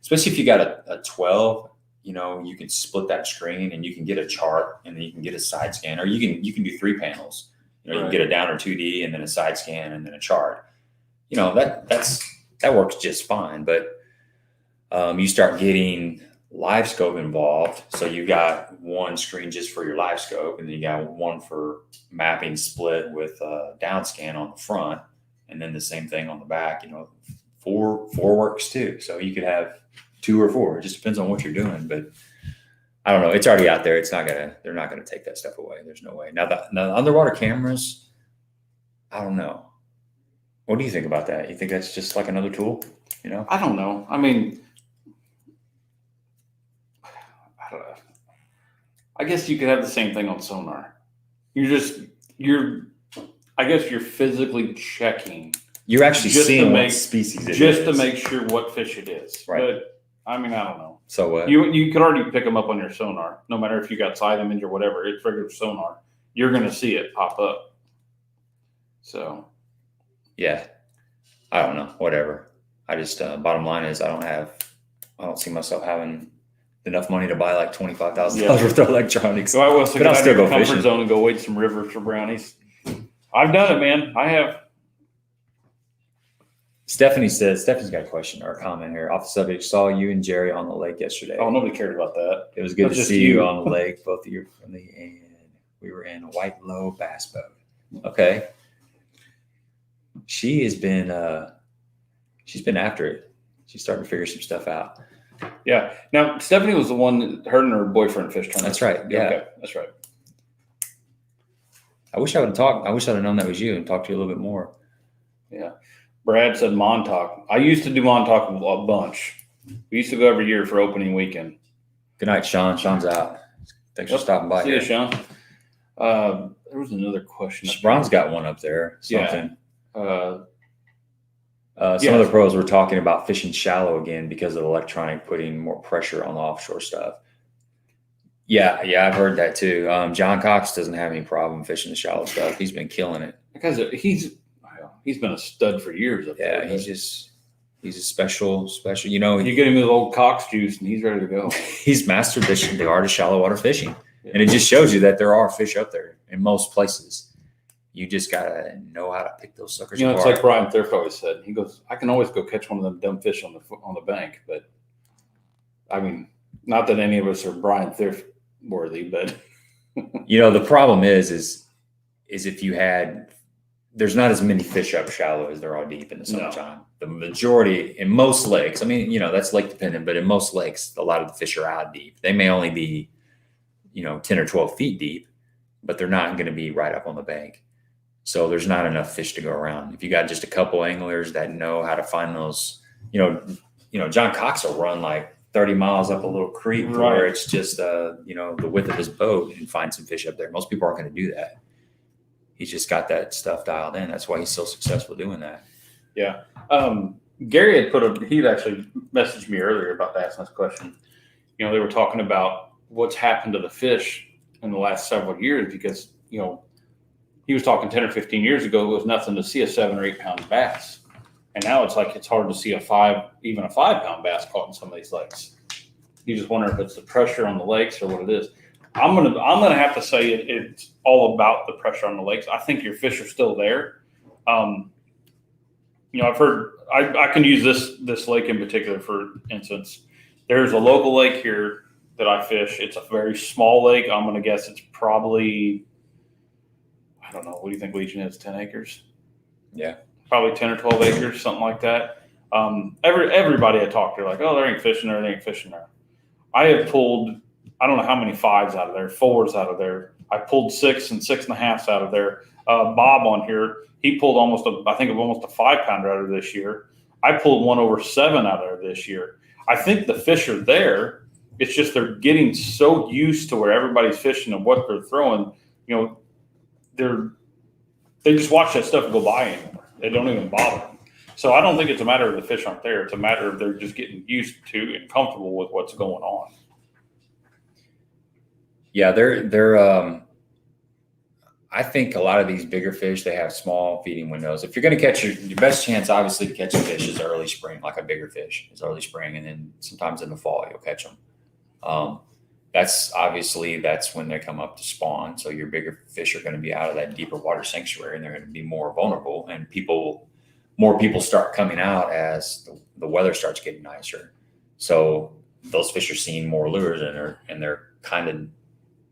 Especially if you got a 12, you can split that screen and you can get a chart, and then you can get a side scan, or you can do 3 panels. You can get a down or 2D and then a side scan and then a chart. That works just fine. But you start getting livescope involved. So you got one screen just for your livescope, and then you got one for mapping split with down scan on the front, and then the same thing on the back. 4 works too. So you could have 2 or 4. It just depends on what you're doing. But I don't know. It's already out there. They're not gonna take that stuff away. There's no way. Now the underwater cameras, I don't know. What do you think about that? You think that's just like another tool? I don't know. I mean, I don't know. I guess you could have the same thing on sonar. I guess you're physically checking. You're actually seeing what species it is. Just to make sure what fish it is. Right. But, I mean, I don't know. So what? You could already pick them up on your sonar. No matter if you got side image or whatever, it's regular sonar. You're going to see it pop up. So. Yeah. I don't know. Whatever. I just, bottom line is I don't see myself having enough money to buy like $25,000 worth of electronics. So I will but I'll still go fishing. Zone and go wade some rivers for brownies. I've done it, man. I have. Stephanie's got a question or a comment here. Off the subject, saw you and Jerry on the lake yesterday. Oh, nobody cared about that. It was good to see you on the lake. Both of you from the end. We were in a white low bass boat. Okay. She's been after it. She's starting to figure some stuff out. Yeah. Now Stephanie was the one that her and her boyfriend fished on. That's right. Yeah. Okay. That's right. I wish I would have talked. I wish I'd have known that was you and talked to you a little bit more. Yeah. Brad said Montauk. I used to do Montauk a bunch. We used to go every year for opening weekend. Good night, Sean. Sean's out. Thanks for stopping by. See you, Sean. There was another question. Ron's got one up there. Something. Yeah. Some of the pros were talking about fishing shallow again because of electronic putting more pressure on the offshore stuff. Yeah, I've heard that too. John Cox doesn't have any problem fishing the shallow stuff. He's been killing it. Because he's been a stud for years. Yeah, he's He's a special. You know, You get him his old Cox juice, and he's ready to go. he's mastered the art of shallow water fishing, and it just shows you that there are fish up there in most places. You just gotta know how to pick those suckers You know, it's apart. like Brian Thrift always said. He goes, "I can always go catch one of them dumb fish on the bank," but I mean, not that any of us are Brian Thrift worthy, but You know, the problem is if you had, there's not as many fish up shallow as there are deep in the summertime. The majority in most lakes, I mean, you know, that's lake dependent, but in most lakes, a lot of the fish are out deep. They may only be, 10 or 12 feet deep, but they're not going to be right up on the bank. So there's not enough fish to go around. If you got just a couple anglers that know how to find those, John Cox will run like 30 miles up a little creek where it's just, the width of his boat and find some fish up there. Most people aren't going to do that. He's just got that stuff dialed in. That's why he's so successful doing that. yeah. Gary he'd actually messaged me earlier about asking this question. They were talking about what's happened to the fish in the last several years because, he was talking 10 or 15 years ago, it was nothing to see a 7 or 8 pound bass. And now it's like it's hard to see even a 5 pound bass caught in some of these lakes. You just wonder if it's the pressure on the lakes or what it is. I'm gonna have to say it's all about the pressure on the lakes. I think your fish are still there. I've heard I can use this lake in particular for instance. There's a local lake here that I fish. It's a very small lake. I'm gonna guess it's probably, I don't know. What do you think Legion is? 10 acres? Yeah. Probably 10 or 12 acres, something like that. Everybody I talked to, like, oh, there ain't fishing there. I have pulled, I don't know how many 5s out of there, 4s out of there. I pulled 6 and 6.5s out of there. Bob on here, he pulled almost a 5 pounder out of this year. I pulled one over 7 out of there this year. I think the fish are there. It's just they're getting so used to where everybody's fishing and what they're throwing. They just watch that stuff go by anymore. They don't even bother them. So I don't think it's a matter of the fish aren't there. It's a matter of they're just getting used to and comfortable with what's going on. Yeah, I think a lot of these bigger fish, they have small feeding windows. If you're going to catch your best chance, obviously, to catch a fish is early spring, like a bigger fish is early spring. And then sometimes in the fall, you'll catch them. That's when they come up to spawn. So your bigger fish are going to be out of that deeper water sanctuary and they're going to be more vulnerable. And more people start coming out as the weather starts getting nicer. So those fish are seeing more lures and they're kind of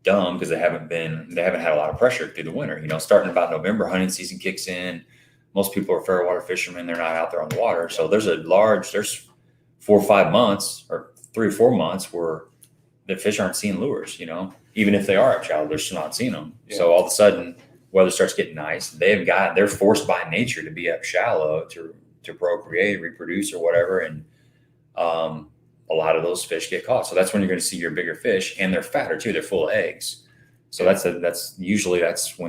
dumb because they haven't had a lot of pressure through the winter. Starting about November, hunting season kicks in. Most people are fair water fishermen. They're not out there on the water. So there's 4 or 5 months or 3 or 4 months where the fish aren't seeing lures, even if they are up shallow, they're still not seeing them. Yeah. So all of a sudden weather starts getting nice. They're forced by nature to be up shallow to procreate, reproduce or whatever. And, a lot of those fish get caught. So that's when you're going to see your bigger fish, and they're fatter too. They're full of eggs. So that's when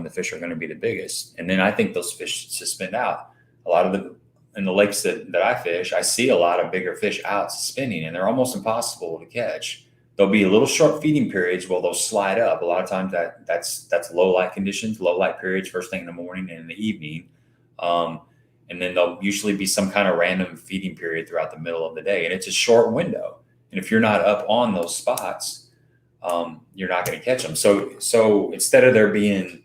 the fish are going to be the biggest. And then I think those fish suspend out. In the lakes that I fish, I see a lot of bigger fish out suspending, and they're almost impossible to catch. There'll be a little short feeding periods where they'll slide up. A lot of times that's low light conditions, low light periods, first thing in the morning and in the evening. And then there'll usually be some kind of random feeding period throughout the middle of the day. And it's a short window. And if you're not up on those spots, you're not going to catch them. So instead of there being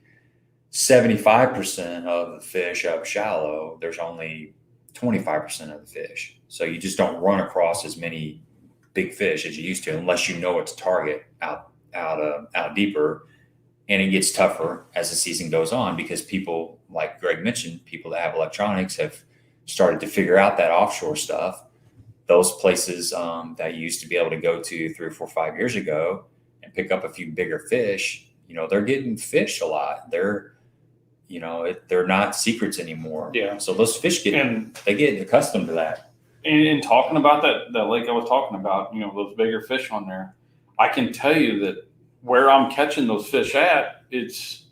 75% of the fish up shallow, there's only 25% of the fish. So you just don't run across as many big fish as you used to, unless you know it's a target out deeper. And it gets tougher as the season goes on because people, like Greg mentioned, people that have electronics have started to figure out that offshore stuff. Those places that you used to be able to go to 3 or 4 or 5 years ago and pick up a few bigger fish, they're getting fished a lot. They're not secrets anymore. Yeah. So those fish get accustomed to that. And talking about that lake I was talking about, those bigger fish on there, I can tell you that where I'm catching those fish at, it's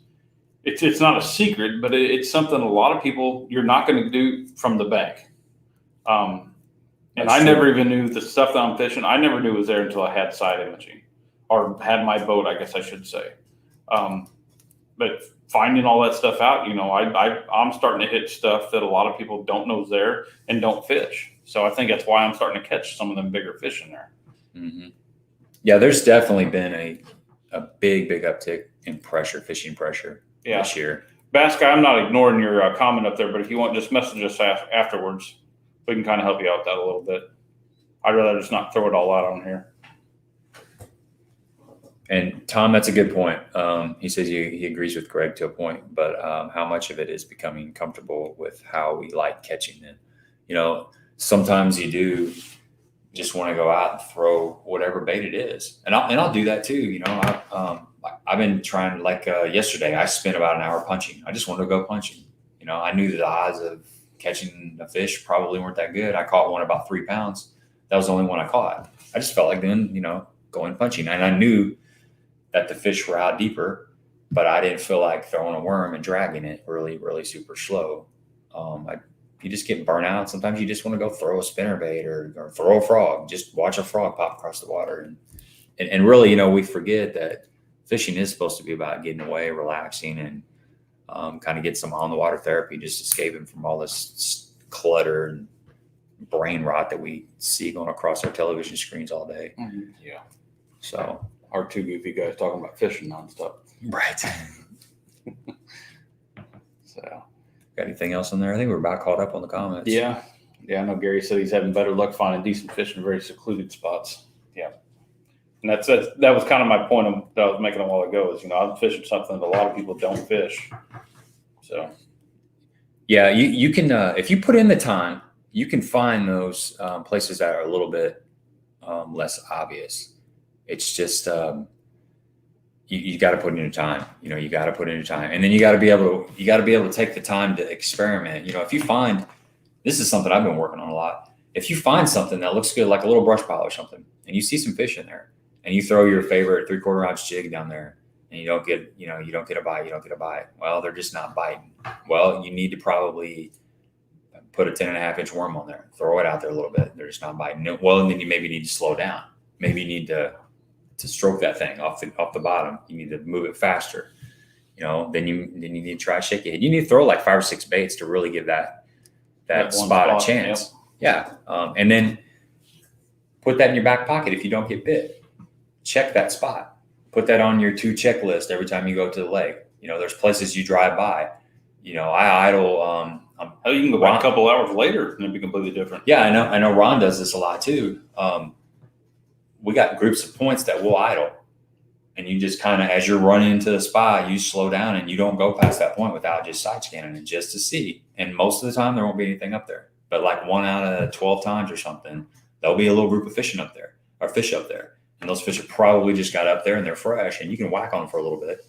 not a secret, but it's something a lot of people, you're not going to do from the bank. And I never even knew the stuff that I'm fishing. I never knew it was there until I had side imaging or had my boat, I guess I should say. But finding all that stuff out, I'm starting to hit stuff that a lot of people don't know is there and don't fish. So I think that's why I'm starting to catch some of them bigger fish in there. Mm-hmm. Yeah, there's definitely been a big uptick in fishing pressure this year. Bass Guy, I'm not ignoring your comment up there, but if you want, just message us afterwards. We can kind of help you out with that a little bit. I'd rather just not throw it all out on here. And Tom, that's a good point. He says he agrees with Greg to a point, but how much of it is becoming comfortable with how we like catching them? You know, sometimes you do just want to go out and throw whatever bait it is, and I'll do that too. You know, I've been trying. Like yesterday, I spent about an hour punching. I just wanted to go punching. You know, I knew the odds of catching a fish probably weren't that good. I caught one about 3 pounds. That was the only one I caught. I just felt like then, you know, going punching, and I knew that the fish were out deeper, but I didn't feel like throwing a worm and dragging it really super slow. You just get burnt out. Sometimes you just want to go throw a spinnerbait or throw a frog. Just watch a frog pop across the water. And really, you know, we forget that fishing is supposed to be about getting away, relaxing, and kind of get some on the water therapy, just escaping from all this clutter and brain rot that we see going across our television screens all day. Mm-hmm. Yeah. So our two goofy guys talking about fishing nonstop. Right. So, got anything else in there? I think we're about caught up on the comments. Yeah. I know Gary said he's having better luck finding decent fish in very secluded spots. Yeah. And that was kind of my point that I was making a while ago is, you know, I'm fishing something that a lot of people don't fish. So. Yeah, you can, if you put in the time, you can find those places that are a little bit less obvious. It's just you got to put in your time. You know, you got to put in your time, and then you got to be able to take the time to experiment. You know, if you find, this is something I've been working on a lot. If you find something that looks good, like a little brush pile or something, and you see some fish in there, and you throw your favorite 3/4 ounce jig down there, and you don't get a bite. Well, they're just not biting. Well, you need to probably put a 10.5-inch worm on there, throw it out there a little bit. They're just not biting. Well, and then you maybe need to slow down. Maybe you need to stroke that thing off the bottom. You need to move it faster. You know, then you need to try shaking it. You need to throw like 5 or 6 baits to really give that spot a chance. Yep. Yeah. And then put that in your back pocket if you don't get bit. Check that spot. Put that on your 2 checklist every time you go to the lake. You know, there's places you drive by. You know, I idle. You can go back a couple hours later and it'd be completely different. Yeah, I know Ron does this a lot too. We got groups of points that we'll idle, and you just kind of, as you're running into the spot, you slow down and you don't go past that point without just side scanning it just to see. And most of the time there won't be anything up there, but like 1 out of 12 times or something, there'll be a little group of fish up there. And those fish are probably just got up there and they're fresh, and you can whack on them for a little bit.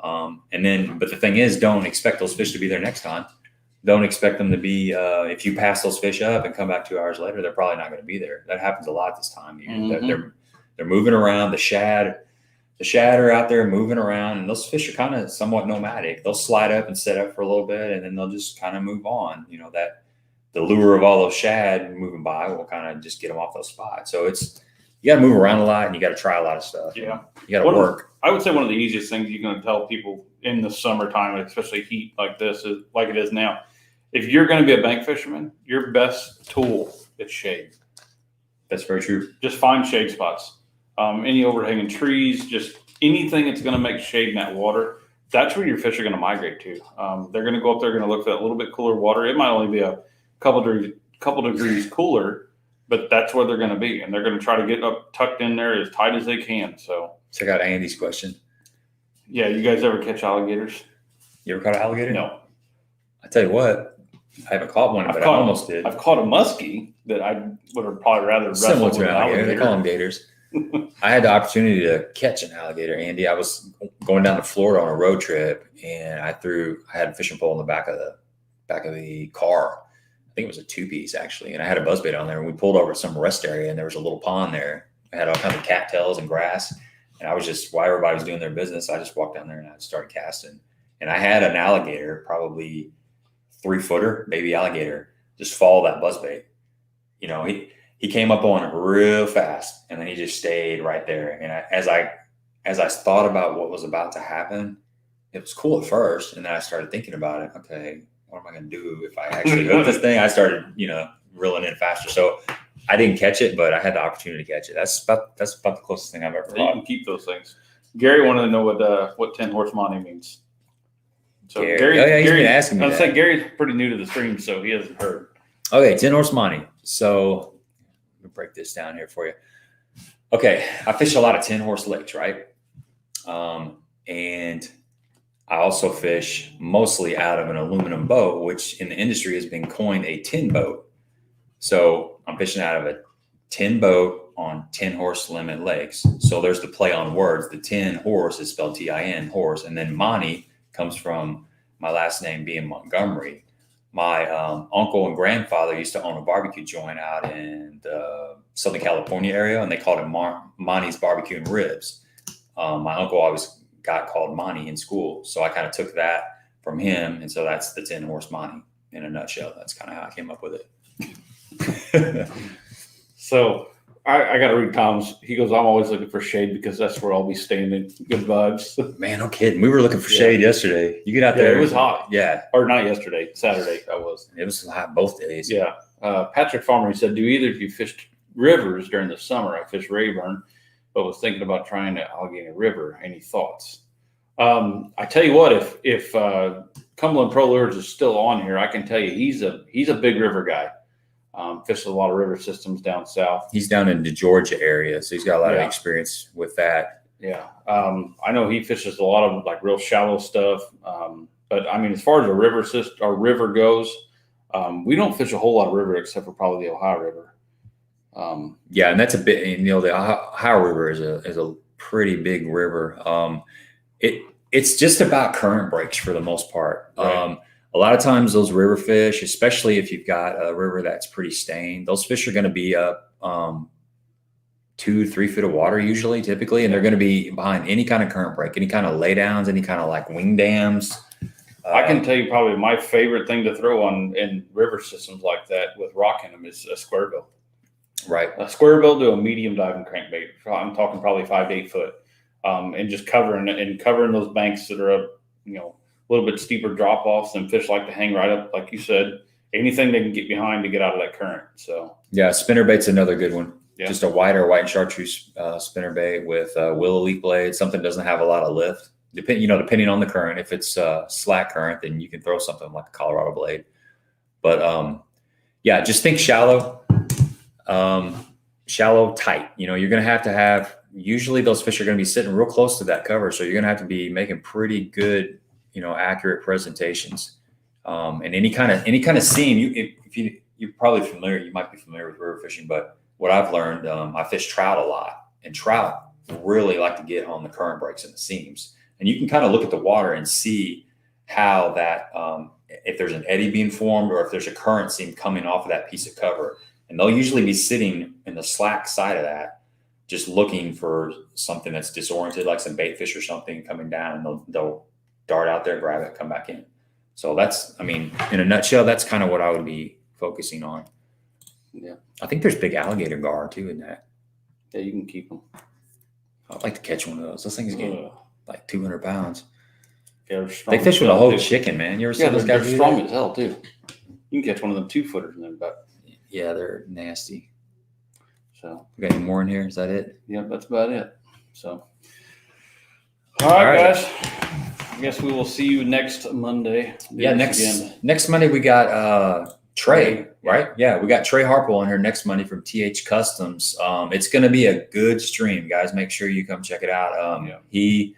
But the thing is, don't expect those fish to be there next time. Don't expect them to be, if you pass those fish up and come back 2 hours later, they're probably not going to be there. That happens a lot this time. Mm-hmm. They're moving around. The shad are out there moving around, and those fish are kind of somewhat nomadic. They'll slide up and set up for a little bit, and then they'll just kind of move on. You know, that the lure of all those shad moving by will kind of just get them off those spots. So you got to move around a lot, and you got to try a lot of stuff. Yeah. You got to work. I would say one of the easiest things you're going to tell people in the summertime, especially heat like this, is like it is now. If you're going to be a bank fisherman, your best tool is shade. That's very true. Just find shade spots. Any overhanging trees, just anything that's going to make shade in that water. That's where your fish are going to migrate to. They're going to go up there, going to look for that little bit cooler water. It might only be a couple degrees cooler, but that's where they're going to be, and they're going to try to get up tucked in there as tight as they can. So check out Andy's question. Yeah, you guys ever catch alligators? You ever caught an alligator? No. I tell you what, I haven't caught one, but I almost did. I've caught a muskie that I would have probably rather wrestle similar with to an alligator. They call them gators. I had the opportunity to catch an alligator, Andy. I was going down to Florida on a road trip, and I had a fishing pole in the back of the car. I think it was a 2-piece actually, and I had a buzzbait on there. And we pulled over some rest area, and there was a little pond there. I had all kinds of cattails and grass, and I was just, while everybody was doing their business, I just walked down there and I started casting. And I had an alligator, probably 3-footer, baby alligator, just follow that buzzbait. You know, he came up on it real fast, and then he just stayed right there. And as I thought about what was about to happen, it was cool at first, and then I started thinking about it. Okay, what am I going to do if I actually hook this thing? I started, reeling in faster. So I didn't catch it, but I had the opportunity to catch it. That's about the closest thing I've ever You caught. can keep those things. Gary wanted to know what 10 horse money means. So Gary, he's been asking me I that. say Gary's pretty new to the stream, so he hasn't heard. Okay, 10 horse money. So let me break this down here for you. Okay, I fish a lot of 10 horse lakes, right? And I also fish mostly out of an aluminum boat, which in the industry has been coined a 10 boat. So I'm fishing out of a 10 boat on 10 horse limit lakes. So there's the play on words. The 10 horse is spelled T-I-N, horse. And then Monty comes from my last name being Montgomery. My uncle and grandfather used to own a barbecue joint out in the Southern California area, and they called it Monty's Barbecue and Ribs. My uncle always got called Monty in school, so I kind of took that from him, and so that's the 10 horse Monty in a nutshell. That's kind of how I came up with it. So I got to read Tom's. He goes, I'm always looking for shade because that's where I'll be standing. Good vibes. Man, no kidding. We were looking for shade yesterday. You get out there. It was hot. Yeah. Or not yesterday, Saturday I was. It was hot both days. Yeah. Patrick Farmer, he said, do either of you fished rivers during the summer? I fished Rayburn, but was thinking about trying to Allegheny River. Any thoughts? I tell you what, if Cumberland Pro Lures is still on here, I can tell you he's a big river guy. Fishes a lot of river systems down south. He's down in the Georgia area, so he's got a lot of experience with that. Yeah. I know he fishes a lot of like real shallow stuff. But I mean, as far as a river system or river goes, we don't fish a whole lot of river except for probably the Ohio River. Yeah, and that's a bit. The Ohio River is a pretty big river. It's just about current breaks for the most part. Right. A lot of times those river fish, especially if you've got a river that's pretty stained, those fish are going to be up 2-3 feet of water usually, typically, and they're going to be behind any kind of current break, any kind of laydowns, any kind of like wing dams. I can tell you probably my favorite thing to throw on in river systems like that with rock in them is a square bill. Right. A square bill to a medium diving crankbait. I'm talking probably 5 to 8 foot, and just covering those banks that are up, a little bit steeper drop offs, and fish like to hang right up, like you said, anything they can get behind to get out of that current. So yeah, spinnerbait's another good one. Yeah. Just a wider white and chartreuse spinnerbait with willow leaf blade. Something doesn't have a lot of lift. Depending on the current. If it's slack current, then you can throw something like a Colorado blade. But just think shallow, tight. You're going to have. Usually those fish are going to be sitting real close to that cover, so you're going to have to be making pretty good, accurate presentations. And any kind of seam. You're probably familiar. You might be familiar with river fishing, but what I've learned, I fish trout a lot, and trout really like to get on the current breaks and the seams. And you can kind of look at the water and see how that, if there's an eddy being formed or if there's a current seam coming off of that piece of cover. And they'll usually be sitting in the slack side of that, just looking for something that's disoriented, like some bait fish or something coming down, and they'll dart out there, grab it, come back in. So in a nutshell, that's kind of what I would be focusing on. Yeah. I think there's big alligator gar too in that. Yeah, you can keep them. I'd like to catch one of those. Those things get like 200 pounds. Yeah, they fish with a whole chicken, man. You ever seen those guys? They're strong as hell too. You can catch one of them 2-footers in there, but yeah, they're nasty. So we got any more in here? Is that it? Yeah, that's about it. So all right, guys. I guess we will see you next Monday. Next Monday we got Trey, right? Yeah, we got Trey Harple on here next Monday from TH Customs. It's going to be a good stream, guys. Make sure you come check it out. He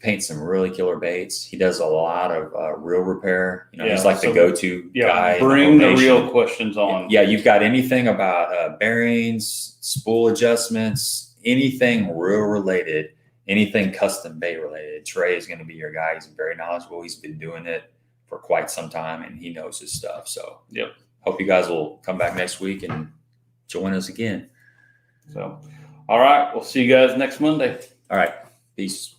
paints some really killer baits. He does a lot of reel repair. He's like the go-to guy. Bring the real questions on. Yeah, you've got anything about bearings, spool adjustments, anything reel related, anything custom bait related. Trey is going to be your guy. He's very knowledgeable. He's been doing it for quite some time, and he knows his stuff. So hope you guys will come back next week and join us again. So, all right. We'll see you guys next Monday. All right. Peace.